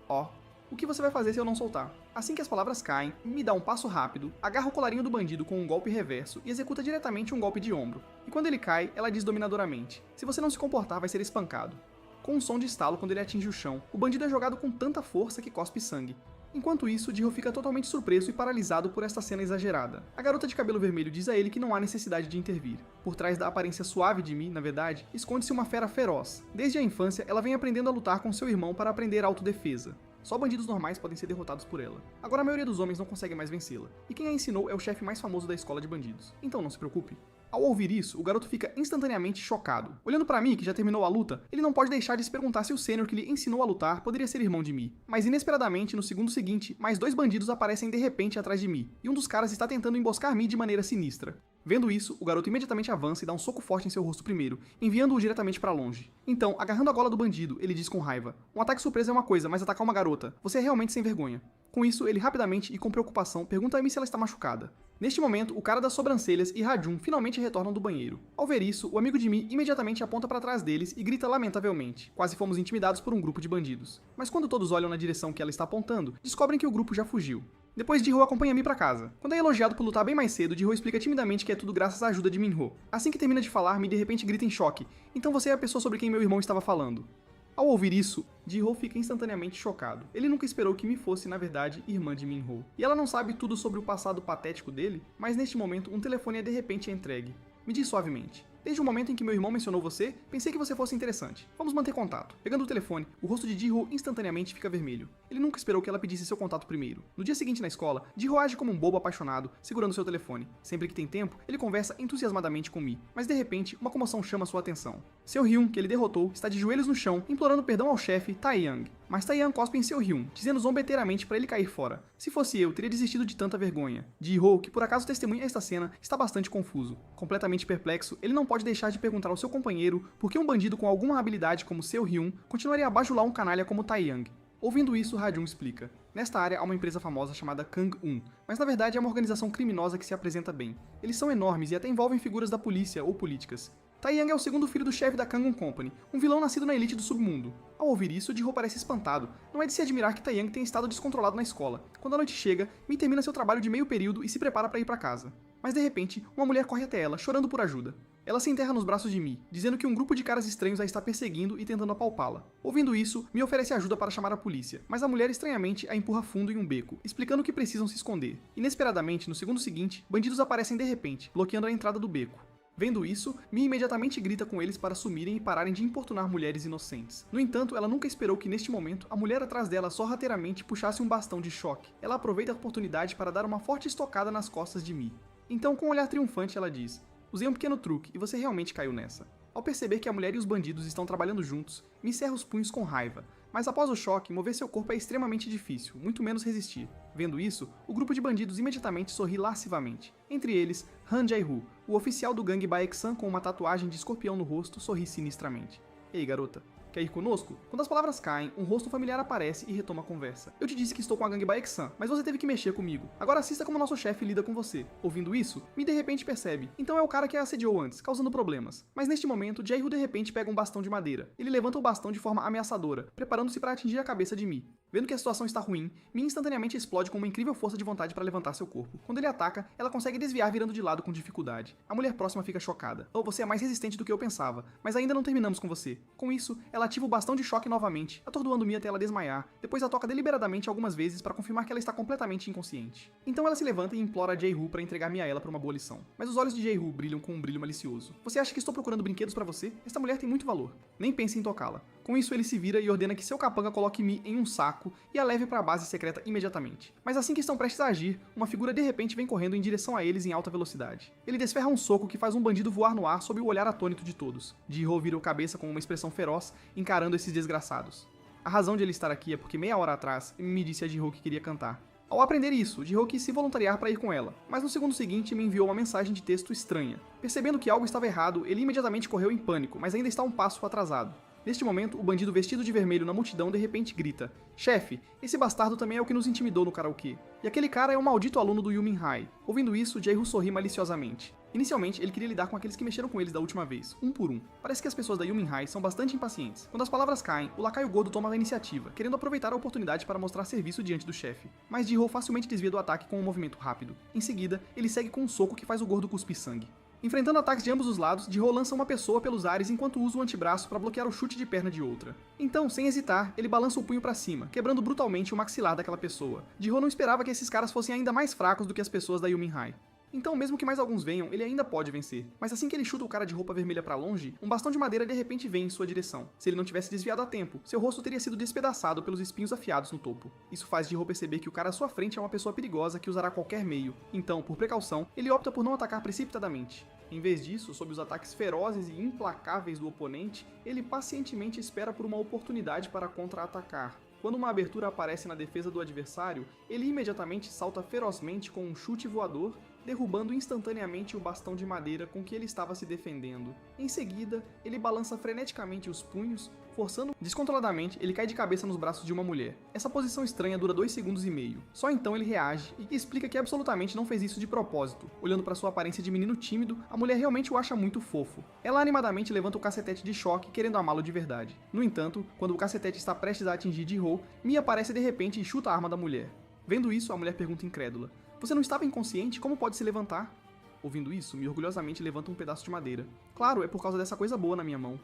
Ó, o que você vai fazer se eu não soltar? Assim que as palavras caem, Mi dá um passo rápido, agarra o colarinho do bandido com um golpe reverso e executa diretamente um golpe de ombro. E quando ele cai, ela diz dominadoramente: se você não se comportar, vai ser espancado. Com um som de estalo quando ele atinge o chão, o bandido é jogado com tanta força que cospe sangue. Enquanto isso, Ji-ho fica totalmente surpreso e paralisado por esta cena exagerada. A garota de cabelo vermelho diz a ele que não há necessidade de intervir. Por trás da aparência suave de Mi, na verdade, esconde-se uma fera feroz. Desde a infância, ela vem aprendendo a lutar com seu irmão para aprender autodefesa. Só bandidos normais podem ser derrotados por ela. Agora a maioria dos homens não consegue mais vencê-la. E quem a ensinou é o chefe mais famoso da escola de bandidos. Então não se preocupe. Ao ouvir isso, o garoto fica instantaneamente chocado. Olhando pra Mi, que já terminou a luta, ele não pode deixar de se perguntar se o sênior que lhe ensinou a lutar poderia ser irmão de Mi. Mas inesperadamente, no segundo seguinte, mais 2 bandidos aparecem de repente atrás de Mi, e um dos caras está tentando emboscar Mi de maneira sinistra. Vendo isso, o garoto imediatamente avança e dá um soco forte em seu rosto primeiro, enviando-o diretamente pra longe. Então, agarrando a gola do bandido, ele diz com raiva: "Um ataque surpresa é uma coisa, mas atacar uma garota, você é realmente sem vergonha." Com isso, ele rapidamente e com preocupação pergunta a Mi se ela está machucada. Neste momento, o cara das sobrancelhas e Ha-jun finalmente retornam do banheiro. Ao ver isso, o amigo de Mi imediatamente aponta para trás deles e grita lamentavelmente: "Quase fomos intimidados por um grupo de bandidos." Mas quando todos olham na direção que ela está apontando, descobrem que o grupo já fugiu. Depois, Ji-ho acompanha Mi pra casa. Quando é elogiado por lutar bem mais cedo, Ji-ho explica timidamente que é tudo graças à ajuda de Min-ho. Assim que termina de falar, Mi de repente grita em choque: "Então você é a pessoa sobre quem meu irmão estava falando." Ao ouvir isso, Ji-ho fica instantaneamente chocado. Ele nunca esperou que Mi fosse, na verdade, irmã de Min-ho. E ela não sabe tudo sobre o passado patético dele, mas neste momento um telefone é de repente entregue. Me diz suavemente: "Desde o momento em que meu irmão mencionou você, pensei que você fosse interessante. Vamos manter contato." Pegando o telefone, o rosto de Ji-ho instantaneamente fica vermelho. Ele nunca esperou que ela pedisse seu contato primeiro. No dia seguinte na escola, Ji-ho age como um bobo apaixonado, segurando seu telefone. Sempre que tem tempo, ele conversa entusiasmadamente com Mi. Mas de repente, uma comoção chama sua atenção. Seu Hyun, que ele derrotou, está de joelhos no chão, implorando perdão ao chefe, Tae-young. Mas Tae-young cospe em seu Hyun, dizendo zombeteiramente para ele cair fora. "Se fosse eu, teria desistido de tanta vergonha." Ji-ho, que por acaso testemunha esta cena, está bastante confuso. Completamente perplexo, ele não pode deixar de perguntar ao seu companheiro por que um bandido com alguma habilidade como seu Hyun continuaria a bajular um canalha como Tae-young. Ouvindo isso, Ha-jun explica: "Nesta área há uma empresa famosa chamada Kang-un, mas na verdade é uma organização criminosa que se apresenta bem. Eles são enormes e até envolvem figuras da polícia ou políticas. Tae-young é o segundo filho do chefe da Kang-un Company, um vilão nascido na elite do submundo." Ao ouvir isso, Ji-ho parece espantado. Não é de se admirar que Tae-young tenha estado descontrolado na escola. Quando a noite chega, Mi termina seu trabalho de meio período e se prepara para ir para casa. Mas de repente, uma mulher corre até ela, chorando por ajuda. Ela se enterra nos braços de Mi, dizendo que um grupo de caras estranhos a está perseguindo e tentando apalpá-la. Ouvindo isso, Mi oferece ajuda para chamar a polícia, mas a mulher estranhamente a empurra fundo em um beco, explicando que precisam se esconder. Inesperadamente, no segundo seguinte, bandidos aparecem de repente, bloqueando a entrada do beco. Vendo isso, Mi imediatamente grita com eles para sumirem e pararem de importunar mulheres inocentes. No entanto, ela nunca esperou que neste momento, a mulher atrás dela sorrateiramente puxasse um bastão de choque. Ela aproveita a oportunidade para dar uma forte estocada nas costas de Mi. Então, com um olhar triunfante, ela diz: "Usei um pequeno truque e você realmente caiu nessa." Ao perceber que a mulher e os bandidos estão trabalhando juntos, Mi cerra os punhos com raiva, mas após o choque, mover seu corpo é extremamente difícil, muito menos resistir. Vendo isso, o grupo de bandidos imediatamente sorri lascivamente. Entre eles, Han Jae-woo, o oficial do gangue Baek-san com uma tatuagem de escorpião no rosto, sorri sinistramente. "Ei, garota, quer ir conosco?" Quando as palavras caem, um rosto familiar aparece e retoma a conversa. "Eu te disse que estou com a gangue Baek-san, mas você teve que mexer comigo. Agora assista como nosso chefe lida com você." Ouvindo isso, Mi de repente percebe: então é o cara que a assediou antes, causando problemas. Mas neste momento, Jae-woo de repente pega um bastão de madeira. Ele levanta o bastão de forma ameaçadora, preparando-se para atingir a cabeça de Mi. Vendo que a situação está ruim, Mi instantaneamente explode com uma incrível força de vontade para levantar seu corpo. Quando ele ataca, ela consegue desviar virando de lado com dificuldade. A mulher próxima fica chocada. "Oh, você é mais resistente do que eu pensava, mas ainda não terminamos com você." Com isso, ela ativa o bastão de choque novamente, atordoando Mi até ela desmaiar. Depois a toca deliberadamente algumas vezes para confirmar que ela está completamente inconsciente. Então ela se levanta e implora a Jae-woo para entregar Mi a ela para uma boa lição. Mas os olhos de Jae-woo brilham com um brilho malicioso. "Você acha que estou procurando brinquedos para você? Esta mulher tem muito valor. Nem pense em tocá-la." Com isso, ele se vira e ordena que seu capanga coloque Mi em um saco e a leve para a base secreta imediatamente. Mas assim que estão prestes a agir, uma figura de repente vem correndo em direção a eles em alta velocidade. Ele desferra um soco que faz um bandido voar no ar sob o olhar atônito de todos. Ji-ho vira a cabeça com uma expressão feroz, encarando esses desgraçados. A razão de ele estar aqui é porque meia hora atrás, me disse a Ji-ho que queria cantar. Ao aprender isso, Ji-ho quis se voluntariar para ir com ela, mas no segundo seguinte me enviou uma mensagem de texto estranha. Percebendo que algo estava errado, ele imediatamente correu em pânico, mas ainda está um passo atrasado. Neste momento, o bandido vestido de vermelho na multidão de repente grita: "Chefe, esse bastardo também é o que nos intimidou no karaokê. E aquele cara é um maldito aluno do Yumin High." Ouvindo isso, Jae-woo sorri maliciosamente. Inicialmente, ele queria lidar com aqueles que mexeram com eles da última vez, um por um. Parece que as pessoas da Yumin High são bastante impacientes. Quando as palavras caem, o lacaio gordo toma a iniciativa, querendo aproveitar a oportunidade para mostrar serviço diante do chefe. Mas Ji-ho facilmente desvia do ataque com um movimento rápido. Em seguida, ele segue com um soco que faz o gordo cuspir sangue. Enfrentando ataques de ambos os lados, Ji-ho lança uma pessoa pelos ares enquanto usa o antebraço para bloquear o chute de perna de outra. Então, sem hesitar, ele balança o punho para cima, quebrando brutalmente o maxilar daquela pessoa. Ji-ho não esperava que esses caras fossem ainda mais fracos do que as pessoas da Yumin High. Então, mesmo que mais alguns venham, ele ainda pode vencer. Mas assim que ele chuta o cara de roupa vermelha pra longe, um bastão de madeira de repente vem em sua direção. Se ele não tivesse desviado a tempo, seu rosto teria sido despedaçado pelos espinhos afiados no topo. Isso faz Ji-ho perceber que o cara à sua frente é uma pessoa perigosa que usará qualquer meio. Então, por precaução, ele opta por não atacar precipitadamente. Em vez disso, sob os ataques ferozes e implacáveis do oponente, ele pacientemente espera por uma oportunidade para contra-atacar. Quando uma abertura aparece na defesa do adversário, ele imediatamente salta ferozmente com um chute voador, derrubando instantaneamente o bastão de madeira com que ele estava se defendendo. Em seguida, ele balança freneticamente os punhos, forçando descontroladamente, ele cai de cabeça nos braços de uma mulher. Essa posição estranha dura 2 segundos e meio. Só então ele reage e explica que absolutamente não fez isso de propósito. Olhando para sua aparência de menino tímido, a mulher realmente o acha muito fofo. Ela animadamente levanta o cacetete de choque, querendo amá-lo de verdade. No entanto, quando o cacetete está prestes a atingir Ji-ho, Mi aparece de repente e chuta a arma da mulher. Vendo isso, a mulher pergunta incrédula: "Você não estava inconsciente? Como pode se levantar?" Ouvindo isso, Mi orgulhosamente levanta um pedaço de madeira. "Claro, é por causa dessa coisa boa na minha mão."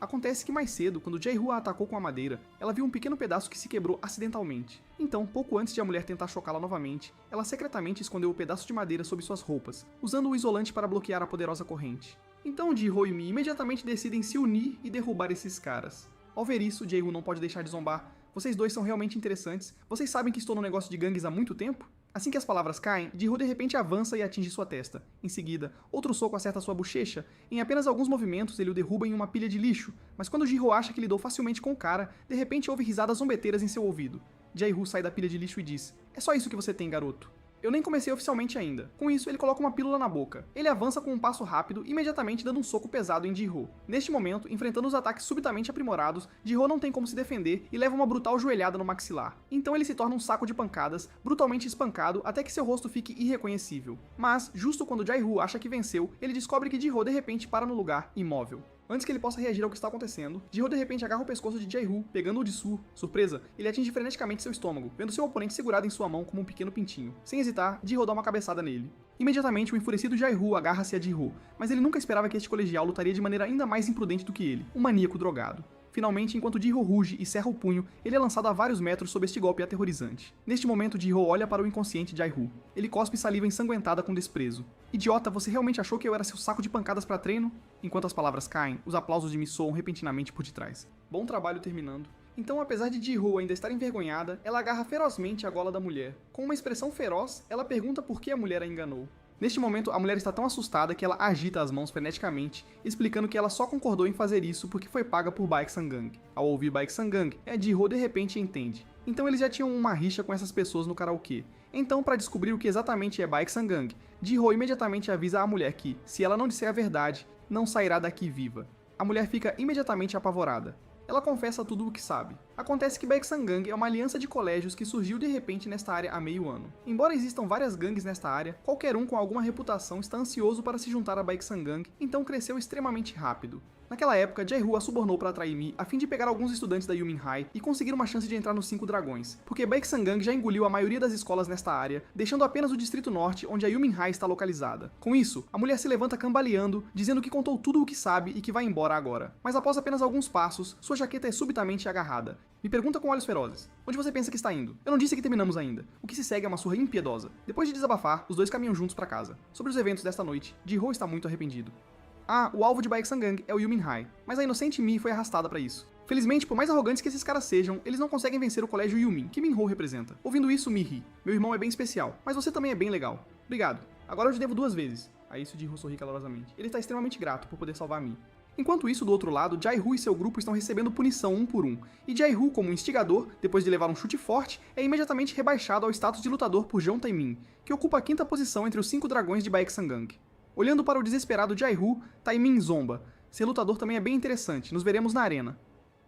Acontece que mais cedo, quando Jae-hoo a atacou com a madeira, ela viu um pequeno pedaço que se quebrou acidentalmente. Então, pouco antes de a mulher tentar chocá-la novamente, ela secretamente escondeu o pedaço de madeira sob suas roupas, usando o isolante para bloquear a poderosa corrente. Então Ji-ho e Mi imediatamente decidem se unir e derrubar esses caras. Ao ver isso, Jae-hoo não pode deixar de zombar: "Vocês dois são realmente interessantes. Vocês sabem que estou no negócio de gangues há muito tempo?" Assim que as palavras caem, Ji-ho de repente avança e atinge sua testa. Em seguida, outro soco acerta sua bochecha. Em apenas alguns movimentos, ele o derruba em uma pilha de lixo, mas quando Ji-ho acha que lidou facilmente com o cara, de repente ouve risadas zombeteiras em seu ouvido. Jae-hoo sai da pilha de lixo e diz: "É só isso que você tem, garoto." "Eu nem comecei oficialmente ainda." Com isso, ele coloca uma pílula na boca. Ele avança com um passo rápido, imediatamente dando um soco pesado em Ji-ho. Neste momento, enfrentando os ataques subitamente aprimorados, Ji-ho não tem como se defender e leva uma brutal joelhada no maxilar. Então ele se torna um saco de pancadas, brutalmente espancado até que seu rosto fique irreconhecível. Mas, justo quando Jae-hoo acha que venceu, ele descobre que Ji-ho de repente para no lugar, imóvel. Antes que ele possa reagir ao que está acontecendo, Ji-ho de repente agarra o pescoço de Jae-hoo, pegando-o de surpresa, ele atinge freneticamente seu estômago, vendo seu oponente segurado em sua mão como um pequeno pintinho. Sem hesitar, Ji-ho dá uma cabeçada nele. Imediatamente, o enfurecido Jae-hoo agarra-se a Ji-ho, mas ele nunca esperava que este colegial lutaria de maneira ainda mais imprudente do que ele, um maníaco drogado. Finalmente, enquanto Ji-ho ruge e cerra o punho, ele é lançado a vários metros sob este golpe aterrorizante. Neste momento, Ji-ho olha para o inconsciente Jae-hoo. Ele cospe saliva ensanguentada com desprezo. "Idiota, você realmente achou que eu era seu saco de pancadas para treino?" Enquanto as palavras caem, os aplausos de Mi soam repentinamente por detrás. Bom trabalho terminando. Então, apesar de Ji-ho ainda estar envergonhada, ela agarra ferozmente a gola da mulher. Com uma expressão feroz, ela pergunta por que a mulher a enganou. Neste momento, a mulher está tão assustada que ela agita as mãos freneticamente, explicando que ela só concordou em fazer isso porque foi paga por Baek Sang-gang. Ao ouvir Baek Sang-gang, Ji-ho de repente entende. Então eles já tinham uma rixa com essas pessoas no karaokê. Então, para descobrir o que exatamente é Baek Sang-gang, Ji-ho imediatamente avisa a mulher que, se ela não disser a verdade, não sairá daqui viva. A mulher fica imediatamente apavorada. Ela confessa tudo o que sabe. Acontece que Baek Sang-gang é uma aliança de colégios que surgiu de repente nesta área há meio ano. Embora existam várias gangues nesta área, qualquer um com alguma reputação está ansioso para se juntar a Baek Sang-gang, então cresceu extremamente rápido. Naquela época, Jae-hoo a subornou para atrair Mi a fim de pegar alguns estudantes da Yumin High e conseguir uma chance de entrar nos 5 dragões, porque Baek Sang-gang já engoliu a maioria das escolas nesta área, deixando apenas o Distrito Norte, onde a Yumin High está localizada. Com isso, a mulher se levanta cambaleando, dizendo que contou tudo o que sabe e que vai embora agora. Mas após apenas alguns passos, sua jaqueta é subitamente agarrada. Me pergunta com olhos ferozes: "Onde você pensa que está indo? Eu não disse que terminamos ainda." O que se segue é uma surra impiedosa. Depois de desabafar, os dois caminham juntos para casa. Sobre os eventos desta noite, Ji-ho está muito arrependido. O alvo de Baek Sang-gang é o Yumin High, mas a inocente Mi foi arrastada para isso. Felizmente, por mais arrogantes que esses caras sejam, eles não conseguem vencer o colégio Yumin, que Min-ho representa. Ouvindo isso, Mi ri: "Meu irmão é bem especial, mas você também é bem legal. Obrigado. Agora eu te devo 2 vezes." A isso Ji-ho sorri calorosamente. Ele está extremamente grato por poder salvar Mi. Enquanto isso, do outro lado, Jae-hoo e seu grupo estão recebendo punição um por um, e Jae-hoo, como instigador, depois de levar um chute forte, é imediatamente rebaixado ao status de lutador por Jeon Tae-min, que ocupa a 5ª posição entre os 5 dragões de Baek Sang-gang. Olhando para o desesperado Jae-hoo, Tae-min zomba: "Ser lutador também é bem interessante, nos veremos na arena."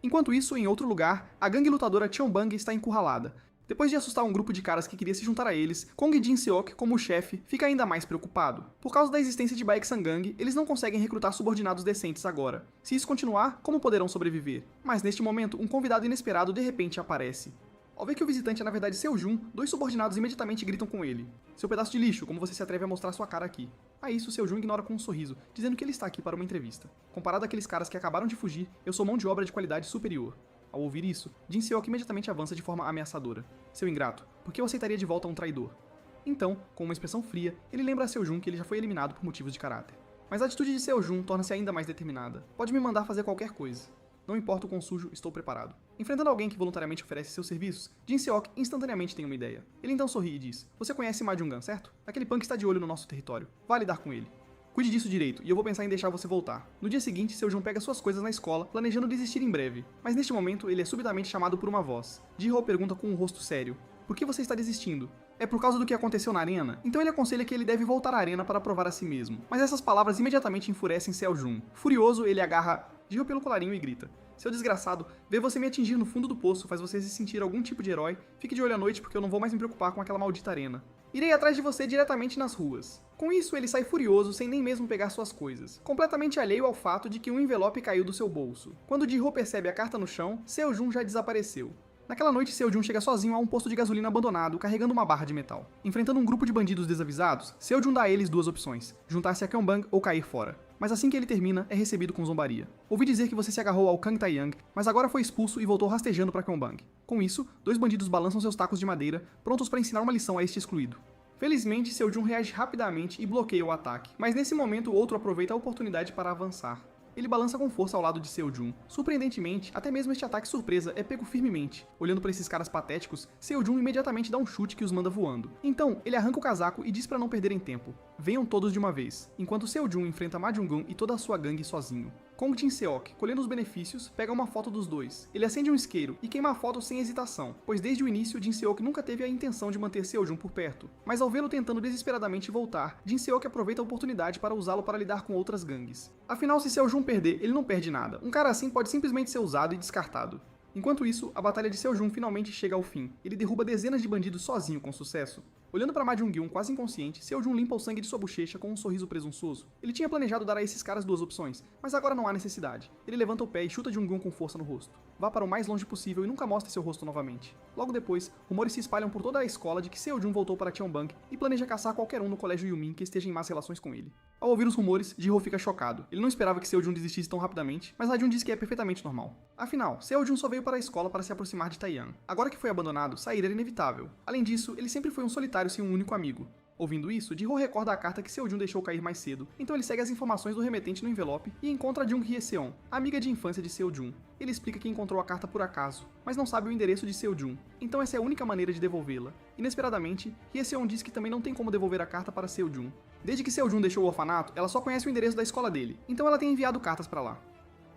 Enquanto isso, em outro lugar, a gangue lutadora Cheonbang está encurralada. Depois de assustar um grupo de caras que queria se juntar a eles, Kong Jin-seok, como chefe, fica ainda mais preocupado. Por causa da existência de Baek Sang-gang, eles não conseguem recrutar subordinados decentes agora. Se isso continuar, como poderão sobreviver? Mas neste momento, um convidado inesperado de repente aparece. Ao ver que o visitante é na verdade Seo-jun, 2 subordinados imediatamente gritam com ele. Seu pedaço de lixo, como você se atreve a mostrar sua cara aqui? A isso, Seo-jun ignora com um sorriso, dizendo que ele está aqui para uma entrevista. Comparado àqueles caras que acabaram de fugir, eu sou mão de obra de qualidade superior. Ao ouvir isso, Jin Seok imediatamente avança de forma ameaçadora. Seu ingrato, por que eu aceitaria de volta um traidor? Então, com uma expressão fria, ele lembra a Seo-jun que ele já foi eliminado por motivos de caráter. Mas a atitude de Seo-jun torna-se ainda mais determinada. Pode me mandar fazer qualquer coisa. Não importa o quão sujo, estou preparado. Enfrentando alguém que voluntariamente oferece seus serviços, Jin Seok instantaneamente tem uma ideia. Ele então sorri e diz: você conhece Ma Jung-gun, certo? Aquele punk está de olho no nosso território. Vá lidar com ele. Cuide disso direito, e eu vou pensar em deixar você voltar. No dia seguinte, Seo-jun pega suas coisas na escola, planejando desistir em breve. Mas neste momento, ele é subitamente chamado por uma voz. Ji-ho pergunta com um rosto sério: por que você está desistindo? É por causa do que aconteceu na arena? Então ele aconselha que ele deve voltar à arena para provar a si mesmo. Mas essas palavras imediatamente enfurecem Seo-jun. Furioso, ele agarra Ji-ho pelo colarinho e grita: seu desgraçado, ver você me atingir no fundo do poço faz você se sentir algum tipo de herói. Fique de olho à noite porque eu não vou mais me preocupar com aquela maldita arena. Irei atrás de você diretamente nas ruas. Com isso, ele sai furioso sem nem mesmo pegar suas coisas, completamente alheio ao fato de que um envelope caiu do seu bolso. Quando Ji-ho percebe a carta no chão, Seo-jun já desapareceu. Naquela noite, Seo-jun chega sozinho a um posto de gasolina abandonado, carregando uma barra de metal. Enfrentando um grupo de bandidos desavisados, Seo-jun dá a eles 2 opções: juntar-se a Kyonbang ou cair fora. Mas assim que ele termina, é recebido com zombaria. Ouvi dizer que você se agarrou ao Kang Tae-young, mas agora foi expulso e voltou rastejando para Kyonbang. Com isso, 2 bandidos balançam seus tacos de madeira, prontos para ensinar uma lição a este excluído. Felizmente, Seo-jun reage rapidamente e bloqueia o ataque, mas nesse momento o outro aproveita a oportunidade para avançar. Ele balança com força ao lado de Seo-jun. Surpreendentemente, até mesmo este ataque surpresa é pego firmemente. Olhando para esses caras patéticos, Seo-jun imediatamente dá um chute que os manda voando. Então, ele arranca o casaco e diz para não perderem tempo. Venham todos de uma vez, enquanto Seo-jun enfrenta Ma Jung-gun e toda a sua gangue sozinho. Kong Jin-seok, colhendo os benefícios, pega uma foto dos dois. Ele acende um isqueiro e queima a foto sem hesitação, pois desde o início Jin-seok nunca teve a intenção de manter Seo-jun por perto. Mas ao vê-lo tentando desesperadamente voltar, Jin-seok aproveita a oportunidade para usá-lo para lidar com outras gangues. Afinal, se Seo-jun perder, ele não perde nada. Um cara assim pode simplesmente ser usado e descartado. Enquanto isso, a batalha de Seo-jun finalmente chega ao fim. Ele derruba dezenas de bandidos sozinho com sucesso. Olhando para Ma Jung-gun quase inconsciente, Seo-jun limpa o sangue de sua bochecha com um sorriso presunçoso. Ele tinha planejado dar a esses caras 2 opções, mas agora não há necessidade. Ele levanta o pé e chuta Jung-gun com força no rosto. Vá para o mais longe possível e nunca mostre seu rosto novamente. Logo depois, rumores se espalham por toda a escola de que Seo-jun voltou para Cheonbang e planeja caçar qualquer um no colégio Yumin que esteja em más relações com ele. Ao ouvir os rumores, Ji-ho fica chocado. Ele não esperava que Seo-jun desistisse tão rapidamente, mas Ha-jun diz que é perfeitamente normal. Afinal, Seo-jun só veio para a escola para se aproximar de Taeyang. Agora que foi abandonado, sair era inevitável. Além disso, ele sempre foi um solitário sem um único amigo. Ouvindo isso, Ji-ho recorda a carta que Seo-jun deixou cair mais cedo, então ele segue as informações do remetente no envelope e encontra Jung Hye-seon, amiga de infância de Seo-jun. Ele explica que encontrou a carta por acaso, mas não sabe o endereço de Seo-jun, então essa é a única maneira de devolvê-la. Inesperadamente, Hye-seon diz que também não tem como devolver a carta para Seo-jun. Desde que Seo-jun deixou o orfanato, ela só conhece o endereço da escola dele, então ela tem enviado cartas para lá.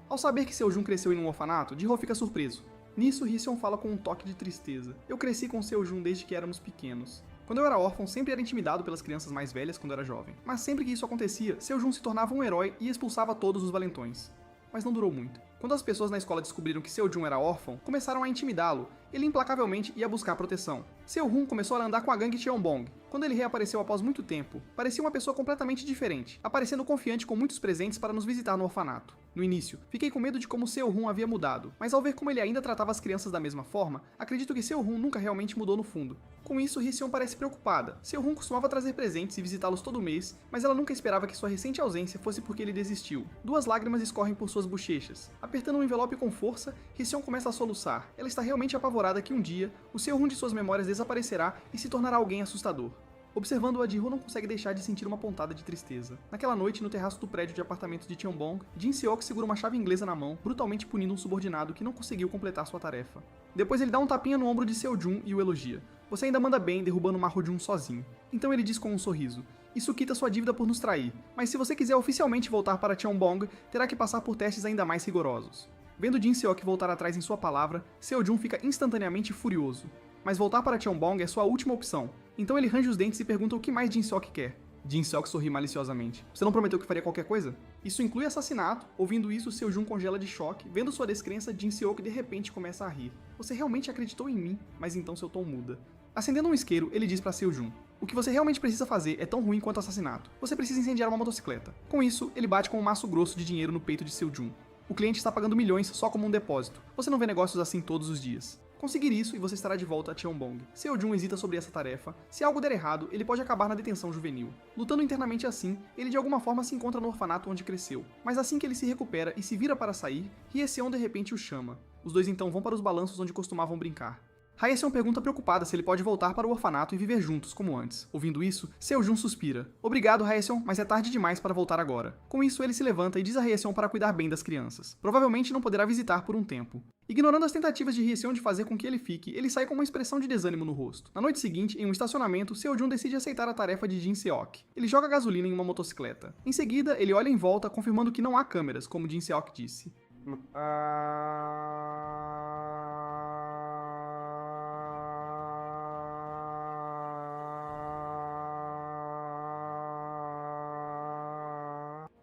Ao saber que Seo-jun cresceu em um orfanato, Ji-ho fica surpreso. Nisso, Hye-seon fala com um toque de tristeza. Eu cresci com Seo-jun desde que éramos pequenos. Quando eu era órfão, sempre era intimidado pelas crianças mais velhas quando era jovem. Mas sempre que isso acontecia, Seo-jun se tornava um herói e expulsava todos os valentões. Mas não durou muito. Quando as pessoas na escola descobriram que Seo-jun era órfão, começaram a intimidá-lo. Ele implacavelmente ia buscar proteção. Seo-hun começou a andar com a gangue Cheonbong. Quando ele reapareceu após muito tempo, parecia uma pessoa completamente diferente, aparecendo confiante com muitos presentes para nos visitar no orfanato. No início, fiquei com medo de como Seo-hun havia mudado, mas ao ver como ele ainda tratava as crianças da mesma forma, acredito que Seo-hun nunca realmente mudou no fundo. Com isso, Hye-seon parece preocupada. Seo-hun costumava trazer presentes e visitá-los todo mês, mas ela nunca esperava que sua recente ausência fosse porque ele desistiu. 2 lágrimas escorrem por suas bochechas. Apertando o envelope com força, Hye-seon começa a soluçar. Ela está realmente apavorada que um dia, o Seo-hun de suas memórias desaparecerá e se tornará alguém assustador. Observando-a, Ji-ho não consegue deixar de sentir uma pontada de tristeza. Naquela noite, no terraço do prédio de apartamentos de Cheonbong, Jin-seok segura uma chave inglesa na mão, brutalmente punindo um subordinado que não conseguiu completar sua tarefa. Depois ele dá um tapinha no ombro de Seo-jun e o elogia. Você ainda manda bem, derrubando Ma Ho-jun sozinho. Então ele diz com um sorriso: isso quita sua dívida por nos trair, mas se você quiser oficialmente voltar para Cheonbong, terá que passar por testes ainda mais rigorosos. Vendo Jin-seok voltar atrás em sua palavra, Seo-jun fica instantaneamente furioso. Mas voltar para Cheonbong é sua última opção, então ele range os dentes e pergunta o que mais Jin-seok quer. Jin-seok sorri maliciosamente. Você não prometeu que faria qualquer coisa? Isso inclui assassinato. Ouvindo isso, Seo-jun congela de choque. Vendo sua descrença, Jin-seok de repente começa a rir. Você realmente acreditou em mim? Mas então seu tom muda. Acendendo um isqueiro, ele diz para Seo-jun: o que você realmente precisa fazer é tão ruim quanto assassinato. Você precisa incendiar uma motocicleta. Com isso, ele bate com um maço grosso de dinheiro no peito de Seo-jun. O cliente está pagando milhões só como um depósito. Você não vê negócios assim todos os dias. Conseguir isso e você estará de volta a Cheonbong. Seo-jun hesita sobre essa tarefa. Se algo der errado, ele pode acabar na detenção juvenil. Lutando internamente assim, ele de alguma forma se encontra no orfanato onde cresceu. Mas assim que ele se recupera e se vira para sair, Hyeseon de repente o chama. Os dois então vão para os balanços onde costumavam brincar. Hyeseon pergunta preocupada se ele pode voltar para o orfanato e viver juntos, como antes. Ouvindo isso, Seo-jun suspira. Obrigado, Hyeseon, mas é tarde demais para voltar agora. Com isso, ele se levanta e diz a Hyeseon para cuidar bem das crianças. Provavelmente não poderá visitar por um tempo. Ignorando as tentativas de Hyeseon de fazer com que ele fique, ele sai com uma expressão de desânimo no rosto. Na noite seguinte, em um estacionamento, Seo-jun decide aceitar a tarefa de Jin Seok. Ele joga gasolina em uma motocicleta. Em seguida, ele olha em volta, confirmando que não há câmeras, como Jin Seok disse.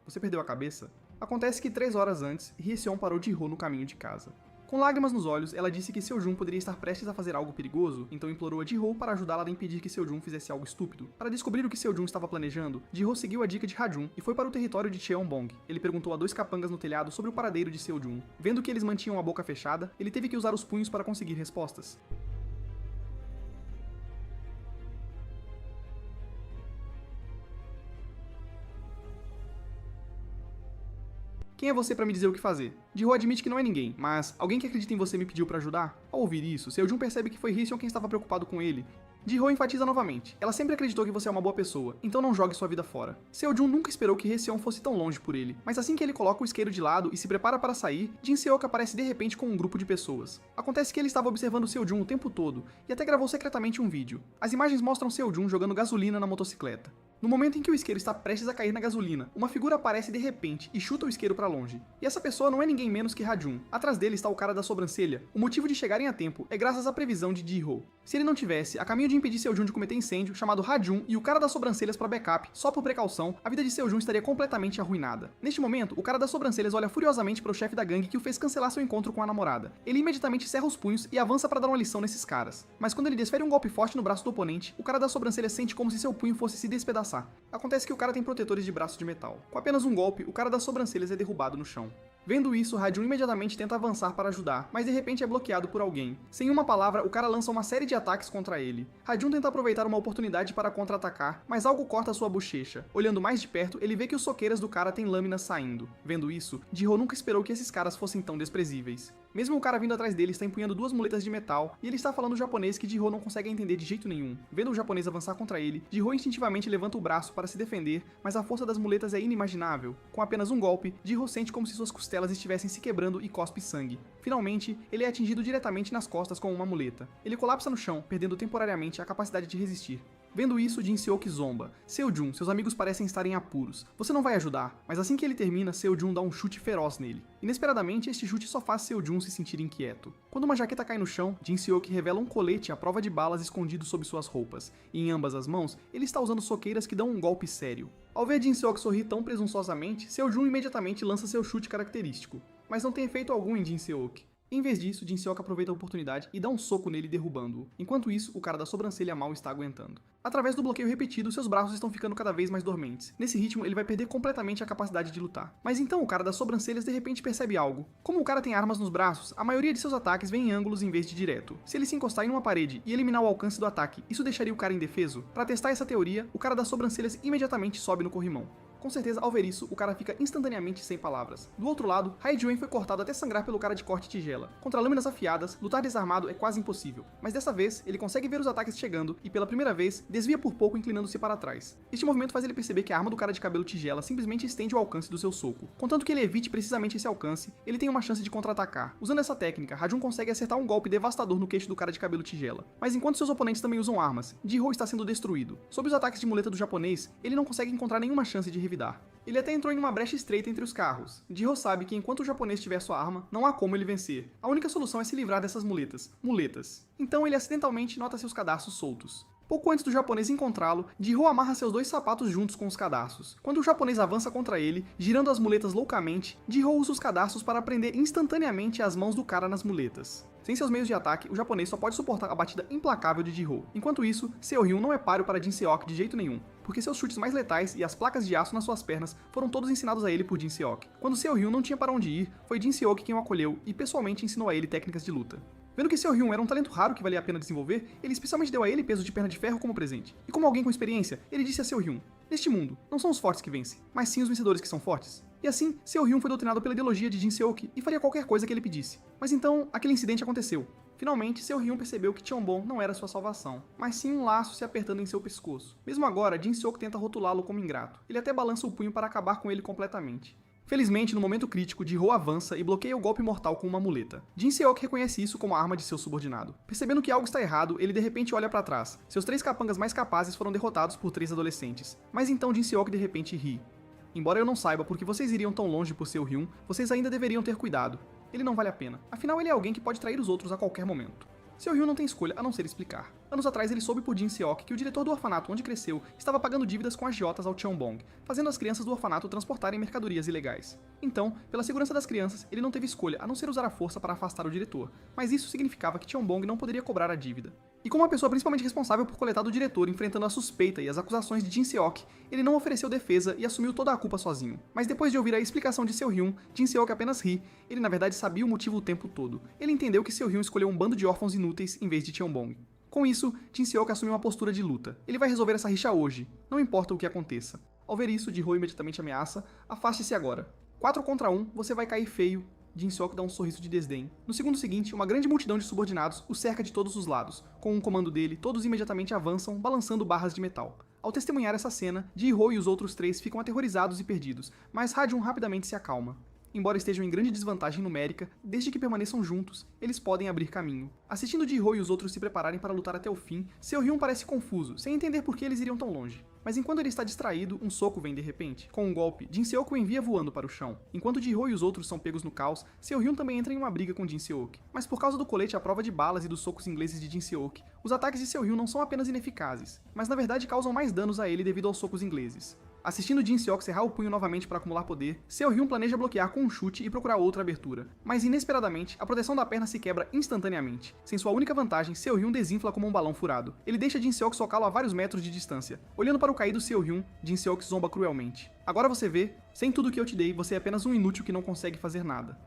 Você perdeu a cabeça? Acontece que 3 horas antes, Hyeseon parou Ji-ho no caminho de casa. Com lágrimas nos olhos, ela disse que Seo-jun poderia estar prestes a fazer algo perigoso, então implorou a Ji-ho para ajudá-la a impedir que Seo-jun fizesse algo estúpido. Para descobrir o que Seo-jun estava planejando, Ji-ho seguiu a dica de Ha-jun e foi para o território de Cheonbong. Ele perguntou a 2 capangas no telhado sobre o paradeiro de Seo-jun. Vendo que eles mantinham a boca fechada, ele teve que usar os punhos para conseguir respostas. Quem é você para me dizer o que fazer? Ji-ho admite que não é ninguém, mas alguém que acredita em você me pediu para ajudar? Ao ouvir isso, Seo-jun percebe que foi Hyeseon quem estava preocupado com ele. Ji-ho enfatiza novamente. Ela sempre acreditou que você é uma boa pessoa, então não jogue sua vida fora. Seo-jun nunca esperou que Hyeseon fosse tão longe por ele, mas assim que ele coloca o isqueiro de lado e se prepara para sair, Jin Seok aparece de repente com um grupo de pessoas. Acontece que ele estava observando Seo-jun o tempo todo e até gravou secretamente um vídeo. As imagens mostram Seo-jun jogando gasolina na motocicleta. No momento em que o isqueiro está prestes a cair na gasolina, uma figura aparece de repente e chuta o isqueiro para longe. E essa pessoa não é ninguém menos que Ha-jun. Atrás dele está o cara da sobrancelha. O motivo de chegarem a tempo é graças à previsão de Ji-ho. Se ele não tivesse, a caminho de impedir Seo-jun de cometer incêndio, chamado Ha-jun e o cara das sobrancelhas para backup, só por precaução, a vida de Seo-jun estaria completamente arruinada. Neste momento, o cara das sobrancelhas olha furiosamente para o chefe da gangue que o fez cancelar seu encontro com a namorada. Ele imediatamente cerra os punhos e avança para dar uma lição nesses caras. Mas quando ele desfere um golpe forte no braço do oponente, o cara das sobrancelhas sente como se seu punho fosse se despedaçar. Acontece que o cara tem protetores de braço de metal. Com apenas um golpe, o cara das sobrancelhas é derrubado no chão. Vendo isso, Ha-jun imediatamente tenta avançar para ajudar, mas de repente é bloqueado por alguém. Sem uma palavra, o cara lança uma série de ataques contra ele. Ha-jun tenta aproveitar uma oportunidade para contra-atacar, mas algo corta sua bochecha. Olhando mais de perto, ele vê que os soqueiras do cara têm lâminas saindo. Vendo isso, Ji-ho nunca esperou que esses caras fossem tão desprezíveis. Mesmo o cara vindo atrás dele está empunhando 2 muletas de metal, e ele está falando japonês que Ji-ho não consegue entender de jeito nenhum. Vendo o japonês avançar contra ele, Ji-ho instintivamente levanta o braço para se defender, mas a força das muletas é inimaginável. Com apenas um golpe, Ji-ho sente como se suas costelas estivessem se quebrando e cospe sangue. Finalmente, ele é atingido diretamente nas costas com uma muleta. Ele colapsa no chão, perdendo temporariamente a capacidade de resistir. Vendo isso, Jin Seok zomba. Seo-jun, seus amigos parecem estar em apuros. Você não vai ajudar, mas assim que ele termina, Seo-jun dá um chute feroz nele. Inesperadamente, este chute só faz Seo-jun se sentir inquieto. Quando uma jaqueta cai no chão, Jin Seok revela um colete à prova de balas escondido sob suas roupas, e em ambas as mãos, ele está usando soqueiras que dão um golpe sério. Ao ver Jin Seok sorrir tão presunçosamente, Seo-jun imediatamente lança seu chute característico, mas não tem efeito algum em Jin Seok. Em vez disso, Jin Seok aproveita a oportunidade e dá um soco nele derrubando-o. Enquanto isso, o cara da sobrancelha mal está aguentando. Através do bloqueio repetido, seus braços estão ficando cada vez mais dormentes. Nesse ritmo, ele vai perder completamente a capacidade de lutar. Mas então o cara das sobrancelhas de repente percebe algo. Como o cara tem armas nos braços, a maioria de seus ataques vem em ângulos em vez de direto. Se ele se encostar em uma parede e eliminar o alcance do ataque, isso deixaria o cara indefeso? Para testar essa teoria, o cara das sobrancelhas imediatamente sobe no corrimão. Com certeza, ao ver isso, o cara fica instantaneamente sem palavras. Do outro lado, Hai-jun foi cortado até sangrar pelo cara de corte tigela. Contra lâminas afiadas, lutar desarmado é quase impossível. Mas dessa vez, ele consegue ver os ataques chegando e, pela primeira vez, desvia por pouco inclinando-se para trás. Este movimento faz ele perceber que a arma do cara de cabelo tigela simplesmente estende o alcance do seu soco. Contanto que ele evite precisamente esse alcance, ele tem uma chance de contra-atacar. Usando essa técnica, Ha-jun consegue acertar um golpe devastador no queixo do cara de cabelo tigela. Mas enquanto seus oponentes também usam armas, Ji-ho está sendo destruído. Sob os ataques de muleta do japonês, ele não consegue encontrar nenhuma chance de revidar. Ele até entrou em uma brecha estreita entre os carros. Ji-ho sabe que enquanto o japonês tiver sua arma, não há como ele vencer. A única solução é se livrar dessas muletas. Então ele acidentalmente nota seus cadarços soltos. Pouco antes do japonês encontrá-lo, Ji-ho amarra seus 2 sapatos juntos com os cadarços. Quando o japonês avança contra ele, girando as muletas loucamente, Ji-ho usa os cadarços para prender instantaneamente as mãos do cara nas muletas. Sem seus meios de ataque, o japonês só pode suportar a batida implacável de Ji-ho. Enquanto isso, Seo-hyun não é páreo para Jin Seok de jeito nenhum, porque seus chutes mais letais e as placas de aço nas suas pernas foram todos ensinados a ele por Jin Seok. Quando Seo-hyun não tinha para onde ir, foi Jin Seok quem o acolheu e pessoalmente ensinou a ele técnicas de luta. Vendo que Seo Hyun era um talento raro que valia a pena desenvolver, ele especialmente deu a ele peso de perna de ferro como presente. E como alguém com experiência, ele disse a Seo Hyun: neste mundo, não são os fortes que vencem, mas sim os vencedores que são fortes. E assim, Seo Hyun foi doutrinado pela ideologia de Jin Seok e faria qualquer coisa que ele pedisse. Mas então, aquele incidente aconteceu. Finalmente, Seo Hyun percebeu que Cheonbong não era sua salvação, mas sim um laço se apertando em seu pescoço. Mesmo agora, Jin Seok tenta rotulá-lo como ingrato. Ele até balança o punho para acabar com ele completamente. Felizmente, no momento crítico, Ji-ho avança e bloqueia o golpe mortal com uma muleta. Jin Seok reconhece isso como a arma de seu subordinado. Percebendo que algo está errado, ele de repente olha para trás. Seus 3 capangas mais capazes foram derrotados por 3 adolescentes. Mas então Jin Seok de repente ri. Embora eu não saiba porque vocês iriam tão longe por Seo Hyun, vocês ainda deveriam ter cuidado. Ele não vale a pena. Afinal, ele é alguém que pode trair os outros a qualquer momento. Seo Hyun não tem escolha a não ser explicar. Anos atrás ele soube por Jin Seok que o diretor do orfanato onde cresceu estava pagando dívidas com agiotas ao Cheonbong, fazendo as crianças do orfanato transportarem mercadorias ilegais. Então, pela segurança das crianças, ele não teve escolha a não ser usar a força para afastar o diretor, mas isso significava que Cheonbong não poderia cobrar a dívida. E como a pessoa principalmente responsável por coletar do diretor enfrentando a suspeita e as acusações de Jin Seok, ele não ofereceu defesa e assumiu toda a culpa sozinho. Mas depois de ouvir a explicação de Seo Hyun, Jin Seok apenas ri. Ele na verdade sabia o motivo o tempo todo. Ele entendeu que Seo Hyun escolheu um bando de órfãos inúteis em vez de Cheonbong. Com isso, Jin Seok assumiu uma postura de luta. Ele vai resolver essa rixa hoje, não importa o que aconteça. Ao ver isso, Ji-ho imediatamente ameaça: afaste-se agora. 4 contra 1, você vai cair feio. Jin Seok dá um sorriso de desdém. No segundo seguinte, uma grande multidão de subordinados o cerca de todos os lados. Com um comando dele, todos imediatamente avançam, balançando barras de metal. Ao testemunhar essa cena, Ji-ho e os outros 3 ficam aterrorizados e perdidos, mas Ha-jun rapidamente se acalma. Embora estejam em grande desvantagem numérica, desde que permaneçam juntos, eles podem abrir caminho. Assistindo Ji-ho e os outros se prepararem para lutar até o fim, Seo Hyun parece confuso, sem entender por que eles iriam tão longe. Mas enquanto ele está distraído, um soco vem de repente. Com um golpe, Jin Seok o envia voando para o chão. Enquanto Ji-ho e os outros são pegos no caos, Seo Hyun também entra em uma briga com Jin Seok. Mas por causa do colete à prova de balas e dos socos ingleses de Jin Seok, os ataques de Seo Hyun não são apenas ineficazes, mas na verdade causam mais danos a ele devido aos socos ingleses. Assistindo Jin Seok cerrar o punho novamente para acumular poder, Seo Hyun planeja bloquear com um chute e procurar outra abertura. Mas inesperadamente, a proteção da perna se quebra instantaneamente. Sem sua única vantagem, Seo Hyun desinfla como um balão furado. Ele deixa Jin Seok socá-lo a vários metros de distância. Olhando para o caído Seo Hyun, Jin Seok zomba cruelmente. Agora você vê, sem tudo que eu te dei, você é apenas um inútil que não consegue fazer nada.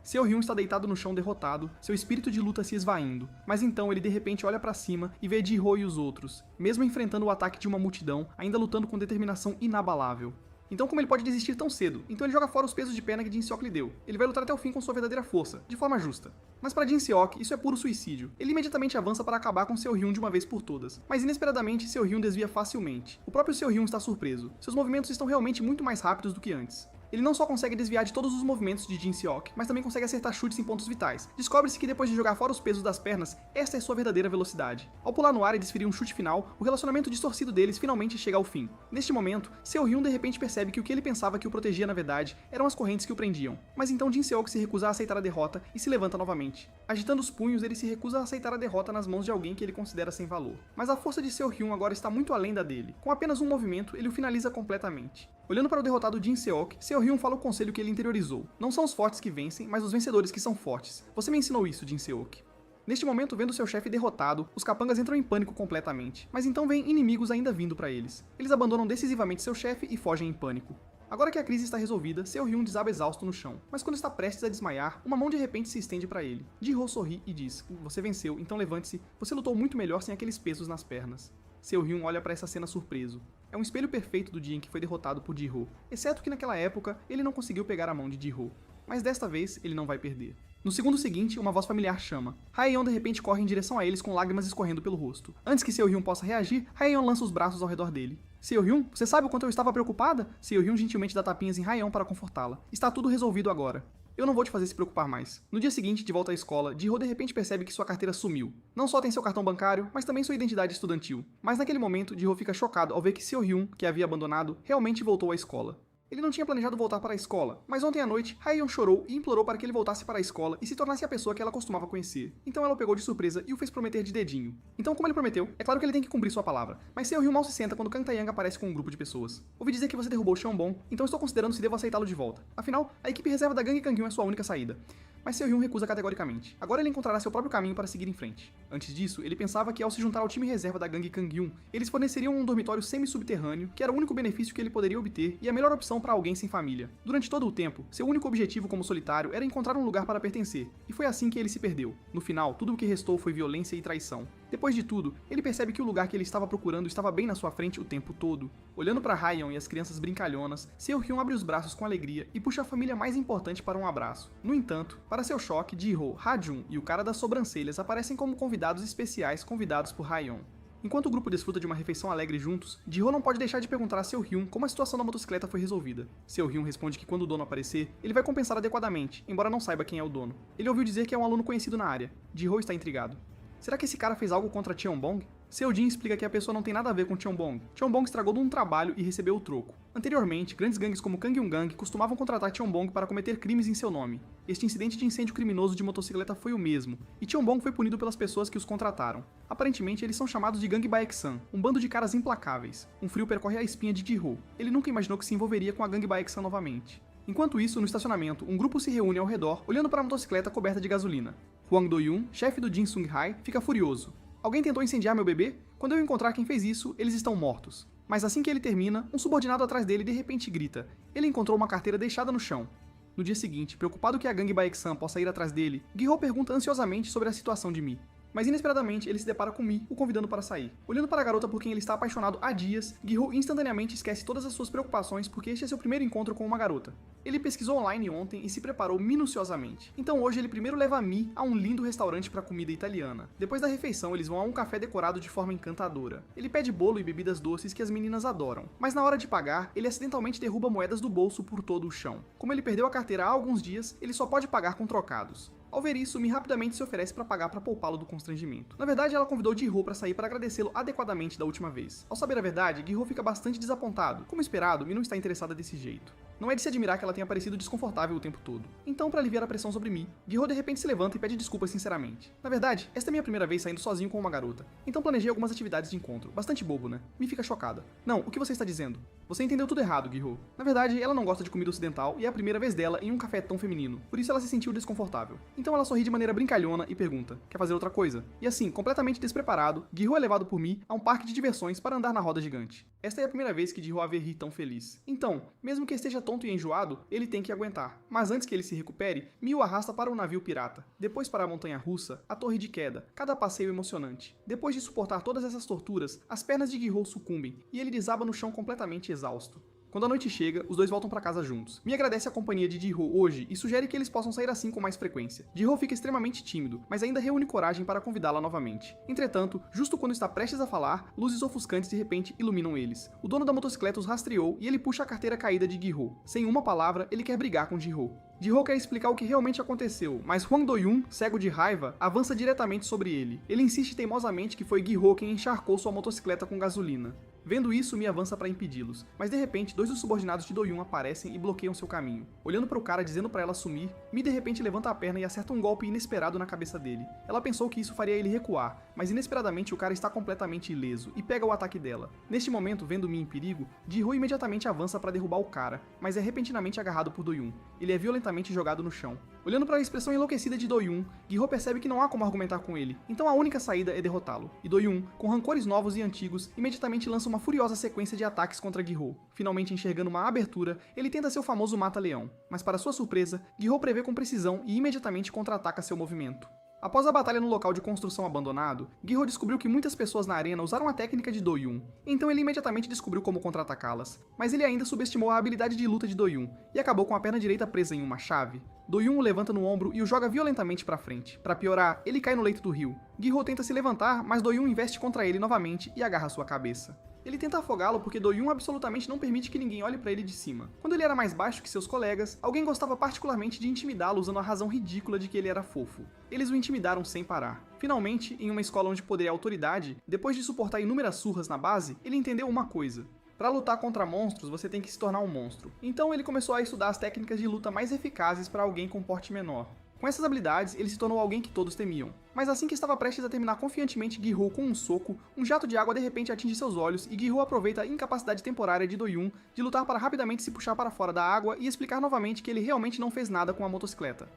Seo Hyun está deitado no chão derrotado, seu espírito de luta se esvaindo, mas então ele de repente olha para cima e vê Ji-ho e os outros, mesmo enfrentando o ataque de uma multidão, ainda lutando com determinação inabalável. Então como ele pode desistir tão cedo? Então ele joga fora os pesos de perna que Jin Seok lhe deu. Ele vai lutar até o fim com sua verdadeira força, de forma justa. Mas para Jin Seok, isso é puro suicídio. Ele imediatamente avança para acabar com Seo Hyun de uma vez por todas. Mas inesperadamente, Seo Hyun desvia facilmente. O próprio Seo Hyun está surpreso. Seus movimentos estão realmente muito mais rápidos do que antes. Ele não só consegue desviar de todos os movimentos de Jin Seok, mas também consegue acertar chutes em pontos vitais. Descobre-se que depois de jogar fora os pesos das pernas, esta é sua verdadeira velocidade. Ao pular no ar e desferir um chute final, o relacionamento distorcido deles finalmente chega ao fim. Neste momento, Seo Hyun de repente percebe que o que ele pensava que o protegia na verdade eram as correntes que o prendiam. Mas então Jin Seok se recusa a aceitar a derrota e se levanta novamente. Agitando os punhos, ele se recusa a aceitar a derrota nas mãos de alguém que ele considera sem valor. Mas a força de Seo Hyun agora está muito além da dele. Com apenas um movimento, ele o finaliza completamente. Olhando para o derrotado Jin Seok, Seo Hyun fala o conselho que ele interiorizou. Não são os fortes que vencem, mas os vencedores que são fortes. Você me ensinou isso, Jin Seok. Neste momento, vendo seu chefe derrotado, os capangas entram em pânico completamente. Mas então vem inimigos ainda vindo para eles. Eles abandonam decisivamente seu chefe e fogem em pânico. Agora que a crise está resolvida, Seo Hyun desaba exausto no chão. Mas quando está prestes a desmaiar, uma mão de repente se estende para ele. Ji-ho sorri e diz: você venceu, então levante-se. Você lutou muito melhor sem aqueles pesos nas pernas. Seo Hyun olha para essa cena surpreso. É um espelho perfeito do dia em que foi derrotado por Ji-ho, exceto que naquela época ele não conseguiu pegar a mão de Ji-ho. Mas desta vez ele não vai perder. No segundo seguinte, uma voz familiar chama. Ha-yeon de repente corre em direção a eles com lágrimas escorrendo pelo rosto. Antes que Seo Hyun possa reagir, Ha-yeon lança os braços ao redor dele. Seo Hyun, você sabe o quanto eu estava preocupada? Seo Hyun gentilmente dá tapinhas em Ha-yeon para confortá-la. Está tudo resolvido agora. Eu não vou te fazer se preocupar mais. No dia seguinte, de volta à escola, Ji-ho de repente percebe que sua carteira sumiu. Não só tem seu cartão bancário, mas também sua identidade estudantil. Mas naquele momento, Ji-ho fica chocado ao ver que Seo Hyun, que havia abandonado, realmente voltou à escola. Ele não tinha planejado voltar para a escola, mas ontem à noite, Ha-yeon chorou e implorou para que ele voltasse para a escola e se tornasse a pessoa que ela costumava conhecer. Então ela o pegou de surpresa e o fez prometer de dedinho. Então, como ele prometeu, é claro que ele tem que cumprir sua palavra. Mas Seo Hyun mal se senta quando Kang Tae-young aparece com um grupo de pessoas. Ouvi dizer que você derrubou Cheonbong, então estou considerando se devo aceitá-lo de volta. Afinal, a equipe reserva da gangue Kanghyun é sua única saída. mas Seo-hyun recusa categoricamente. Agora ele encontrará seu próprio caminho para seguir em frente. Antes disso, ele pensava que ao se juntar ao time reserva da gangue Kanghyun, eles forneceriam um dormitório semi-subterrâneo, que era o único benefício que ele poderia obter e a melhor opção para alguém sem família. Durante todo o tempo, seu único objetivo como solitário era encontrar um lugar para pertencer, e foi assim que ele se perdeu. No final, tudo o que restou foi violência e traição. Depois de tudo, ele percebe que o lugar que ele estava procurando estava bem na sua frente o tempo todo. Olhando para Ryan e as crianças brincalhonas, Seo-hyun abre os braços com alegria e puxa a família mais importante para um abraço. No entanto, para seu choque, Ji-ho, Ha-jun e o cara das sobrancelhas aparecem como convidados especiais convidados por Ryan. Enquanto o grupo desfruta de uma refeição alegre juntos, Ji-ho não pode deixar de perguntar a Seo-hyun como a situação da motocicleta foi resolvida. Seo-hyun responde que quando o dono aparecer, ele vai compensar adequadamente, embora não saiba quem é o dono. Ele ouviu dizer que é um aluno conhecido na área. Ji-ho está intrigado. Será que esse cara fez algo contra Cheonbong? Seo-jin explica que a pessoa não tem nada a ver com Cheonbong. Cheonbong estragou de um trabalho e recebeu o troco. Anteriormente, grandes gangues como Kanghyun Gang costumavam contratar Cheonbong para cometer crimes em seu nome. Este incidente de incêndio criminoso de motocicleta foi o mesmo, e Cheonbong foi punido pelas pessoas que os contrataram. Aparentemente, eles são chamados de Gang Baeksan, um bando de caras implacáveis. Um frio percorre a espinha de Ji-ho. Ele nunca imaginou que se envolveria com a Gang Baeksan novamente. Enquanto isso, no estacionamento, um grupo se reúne ao redor, olhando para a motocicleta coberta de gasolina. Hwang Do-yoon, chefe do Jin Sung-hae, fica furioso. Alguém tentou incendiar meu bebê? Quando eu encontrar quem fez isso, eles estão mortos. Mas assim que ele termina, um subordinado atrás dele de repente grita. Ele encontrou uma carteira deixada no chão. No dia seguinte, preocupado que a gangue Baeksan possa ir atrás dele, Gi-ho pergunta ansiosamente sobre a situação de Mi. Mas inesperadamente ele se depara com Mi, o convidando para sair. Olhando para a garota por quem ele está apaixonado há dias, Gi-ho instantaneamente esquece todas as suas preocupações porque este é seu primeiro encontro com uma garota. Ele pesquisou online ontem e se preparou minuciosamente. Então hoje ele primeiro leva Mi a um lindo restaurante para comida italiana. Depois da refeição eles vão a um café decorado de forma encantadora. Ele pede bolo e bebidas doces que as meninas adoram. Mas na hora de pagar, ele acidentalmente derruba moedas do bolso por todo o chão. Como ele perdeu a carteira há alguns dias, ele só pode pagar com trocados. Ao ver isso, Mi rapidamente se oferece para pagar para poupá-lo do constrangimento. Na verdade, ela convidou Ji-ho para sair para agradecê-lo adequadamente da última vez. Ao saber a verdade, Gi-ho fica bastante desapontado. Como esperado, Mi não está interessada desse jeito. Não é de se admirar que ela tenha parecido desconfortável o tempo todo. Então, para aliviar a pressão sobre Mi, Gi-ho de repente se levanta e pede desculpas sinceramente. Na verdade, esta é minha primeira vez saindo sozinho com uma garota. Então planejei algumas atividades de encontro. Bastante bobo, né? Mi fica chocada. Não, o que você está dizendo? Você entendeu tudo errado, Gi-ho. Na verdade, ela não gosta de comida ocidental e é a primeira vez dela em um café tão feminino. Por isso ela se sentiu desconfortável. Então ela sorri de maneira brincalhona e pergunta: quer fazer outra coisa? E assim, completamente despreparado, Gi-ho é levado por Mi a um parque de diversões para andar na roda gigante. Esta é a primeira vez que Ji-ho a vê rir tão feliz. Então, mesmo que esteja tonto e enjoado, ele tem que aguentar. Mas antes que ele se recupere, Mi o arrasta para um navio pirata. Depois para a montanha russa, a torre de queda, cada passeio emocionante. Depois de suportar todas essas torturas, as pernas de Gi-ho sucumbem e ele desaba no chão completamente exausto. Quando a noite chega, os dois voltam para casa juntos. Mi agradece a companhia de Ji-ho hoje e sugere que eles possam sair assim com mais frequência. Ji-ho fica extremamente tímido, mas ainda reúne coragem para convidá-la novamente. Entretanto, justo quando está prestes a falar, luzes ofuscantes de repente iluminam eles. O dono da motocicleta os rastreou e ele puxa a carteira caída de Gi-ho. Sem uma palavra, ele quer brigar com Ji-ho. Ji-ho quer explicar o que realmente aconteceu, mas Hwang Do-yoon, cego de raiva, avança diretamente sobre ele. Ele insiste teimosamente que foi Gi-ho quem encharcou sua motocicleta com gasolina. Vendo isso, Mi avança para impedi-los, mas de repente, dois dos subordinados de Do-yoon aparecem e bloqueiam seu caminho. Olhando para o cara dizendo para ela sumir, Mi de repente levanta a perna e acerta um golpe inesperado na cabeça dele. Ela pensou que isso faria ele recuar, mas inesperadamente o cara está completamente ileso e pega o ataque dela. Neste momento, vendo Mi em perigo, Ji-ho imediatamente avança para derrubar o cara, mas é repentinamente agarrado por Do-yoon. Ele é violentamente jogado no chão. Olhando para a expressão enlouquecida de Do-yoon, Gi-ho percebe que não há como argumentar com ele, então a única saída é derrotá-lo. E Do-yoon, com rancores novos e antigos, imediatamente lança uma furiosa sequência de ataques contra Gi-ho. Finalmente enxergando uma abertura, ele tenta seu famoso mata-leão, mas para sua surpresa, Gi-ho prevê com precisão e imediatamente contra-ataca seu movimento. Após a batalha no local de construção abandonado, Gi-ho descobriu que muitas pessoas na arena usaram a técnica de Do-yoon, então ele imediatamente descobriu como contra-atacá-las. Mas ele ainda subestimou a habilidade de luta de Do-yoon e acabou com a perna direita presa em uma chave. Do-yoon o levanta no ombro e o joga violentamente para frente. Para piorar, ele cai no leito do rio. Gi-ho tenta se levantar, mas Do-yoon investe contra ele novamente e agarra sua cabeça. Ele tenta afogá-lo porque Do-yoon absolutamente não permite que ninguém olhe para ele de cima. Quando ele era mais baixo que seus colegas, alguém gostava particularmente de intimidá-lo usando a razão ridícula de que ele era fofo. Eles o intimidaram sem parar. Finalmente, em uma escola onde poder é autoridade, depois de suportar inúmeras surras na base, ele entendeu uma coisa. Para lutar contra monstros, você tem que se tornar um monstro. Então ele começou a estudar as técnicas de luta mais eficazes para alguém com porte menor. Com essas habilidades, ele se tornou alguém que todos temiam. Mas assim que estava prestes a terminar confiantemente Gi-ho com um soco, um jato de água de repente atinge seus olhos e Gi-ho aproveita a incapacidade temporária de Do-yoon de lutar para rapidamente se puxar para fora da água e explicar novamente que ele realmente não fez nada com a motocicleta.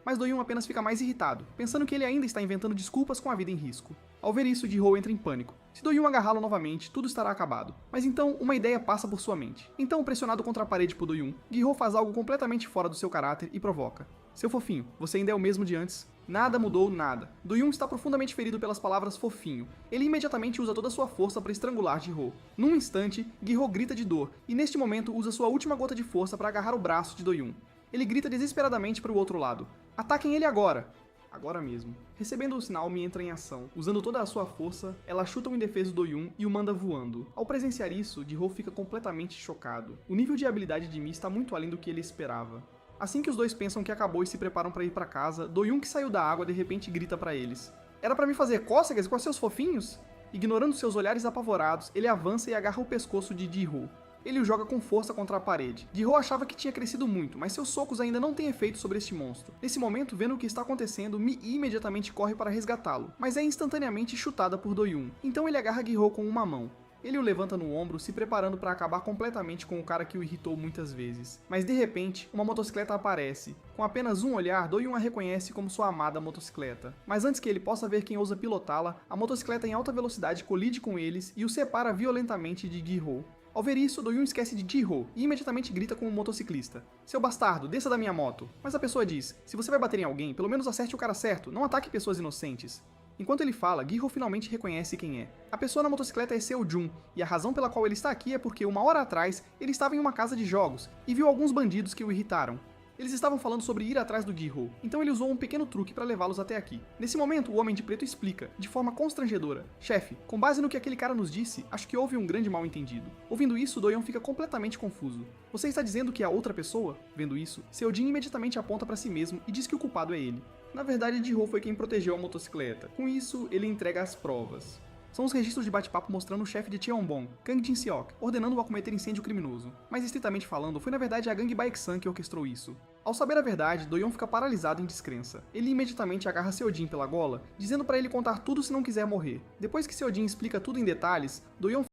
mas Do-yoon apenas fica mais irritado, pensando que ele ainda está inventando desculpas com a vida em risco. Ao ver isso, Gi-ho entra em pânico. Se Do-yoon agarrá-lo novamente, tudo estará acabado. Mas então, uma ideia passa por sua mente. Então, pressionado contra a parede por Do-yoon, Gi-ho faz algo completamente fora do seu caráter e provoca. Seu fofinho, você ainda é o mesmo de antes? Nada mudou, nada. Do-yoon está profundamente ferido pelas palavras fofinho. Ele imediatamente usa toda a sua força para estrangular Gi-ho. Num instante, Gi-ho grita de dor, e neste momento usa sua última gota de força para agarrar o braço de Do-yoon. Ele grita desesperadamente para o outro lado. Ataquem ele agora! Agora mesmo. Recebendo o sinal, Mi entra em ação. Usando toda a sua força, ela chuta o indefeso Do-yoon e o manda voando. Ao presenciar isso, Gi-ho fica completamente chocado. O nível de habilidade de Mi está muito além do que ele esperava. Assim que os dois pensam que acabou e se preparam para ir para casa, Do-yoon, que saiu da água, de repente grita para eles. Era para me fazer cócegas com seus fofinhos? Ignorando seus olhares apavorados, ele avança e agarra o pescoço de Gi-ho. Ele o joga com força contra a parede. Gi-ho achava que tinha crescido muito, mas seus socos ainda não têm efeito sobre este monstro. Nesse momento, vendo o que está acontecendo, Mi imediatamente corre para resgatá-lo, mas é instantaneamente chutada por Do-yoon. Então ele agarra Gi-ho com uma mão. Ele o levanta no ombro, se preparando para acabar completamente com o cara que o irritou muitas vezes. Mas de repente, uma motocicleta aparece. Com apenas um olhar, Do-yoon a reconhece como sua amada motocicleta. Mas antes que ele possa ver quem ousa pilotá-la, a motocicleta em alta velocidade colide com eles e o separa violentamente de Gi-ho. Ao ver isso, Do-yoon esquece de Ji-ho e imediatamente grita com o motociclista. Seu bastardo, desça da minha moto. Mas a pessoa diz, se você vai bater em alguém, pelo menos acerte o cara certo, não ataque pessoas inocentes. Enquanto ele fala, Gi-ho finalmente reconhece quem é. A pessoa na motocicleta é Seo-jun, e a razão pela qual ele está aqui é porque uma hora atrás ele estava em uma casa de jogos e viu alguns bandidos que o irritaram. Eles estavam falando sobre ir atrás do Gi-ho, então ele usou um pequeno truque para levá-los até aqui. Nesse momento, o Homem de Preto explica, de forma constrangedora: chefe, com base no que aquele cara nos disse, acho que houve um grande mal-entendido. Ouvindo isso, Do-yoon fica completamente confuso. Você está dizendo que é outra pessoa? Vendo isso, Seo-jin imediatamente aponta para si mesmo e diz que o culpado é ele. Na verdade, Ji-ho foi quem protegeu a motocicleta. Com isso, ele entrega as provas. São os registros de bate-papo mostrando o chefe de Cheonbong, Kang Jin-seok, ordenando-o a cometer incêndio criminoso. Mas estritamente falando, foi na verdade a gangue Baeksan que orquestrou isso. Ao saber a verdade, Do-yoon fica paralisado em descrença. Ele imediatamente agarra Seo-jin pela gola, dizendo para ele contar tudo se não quiser morrer. Depois que Seo-jin explica tudo em detalhes, Do-yoon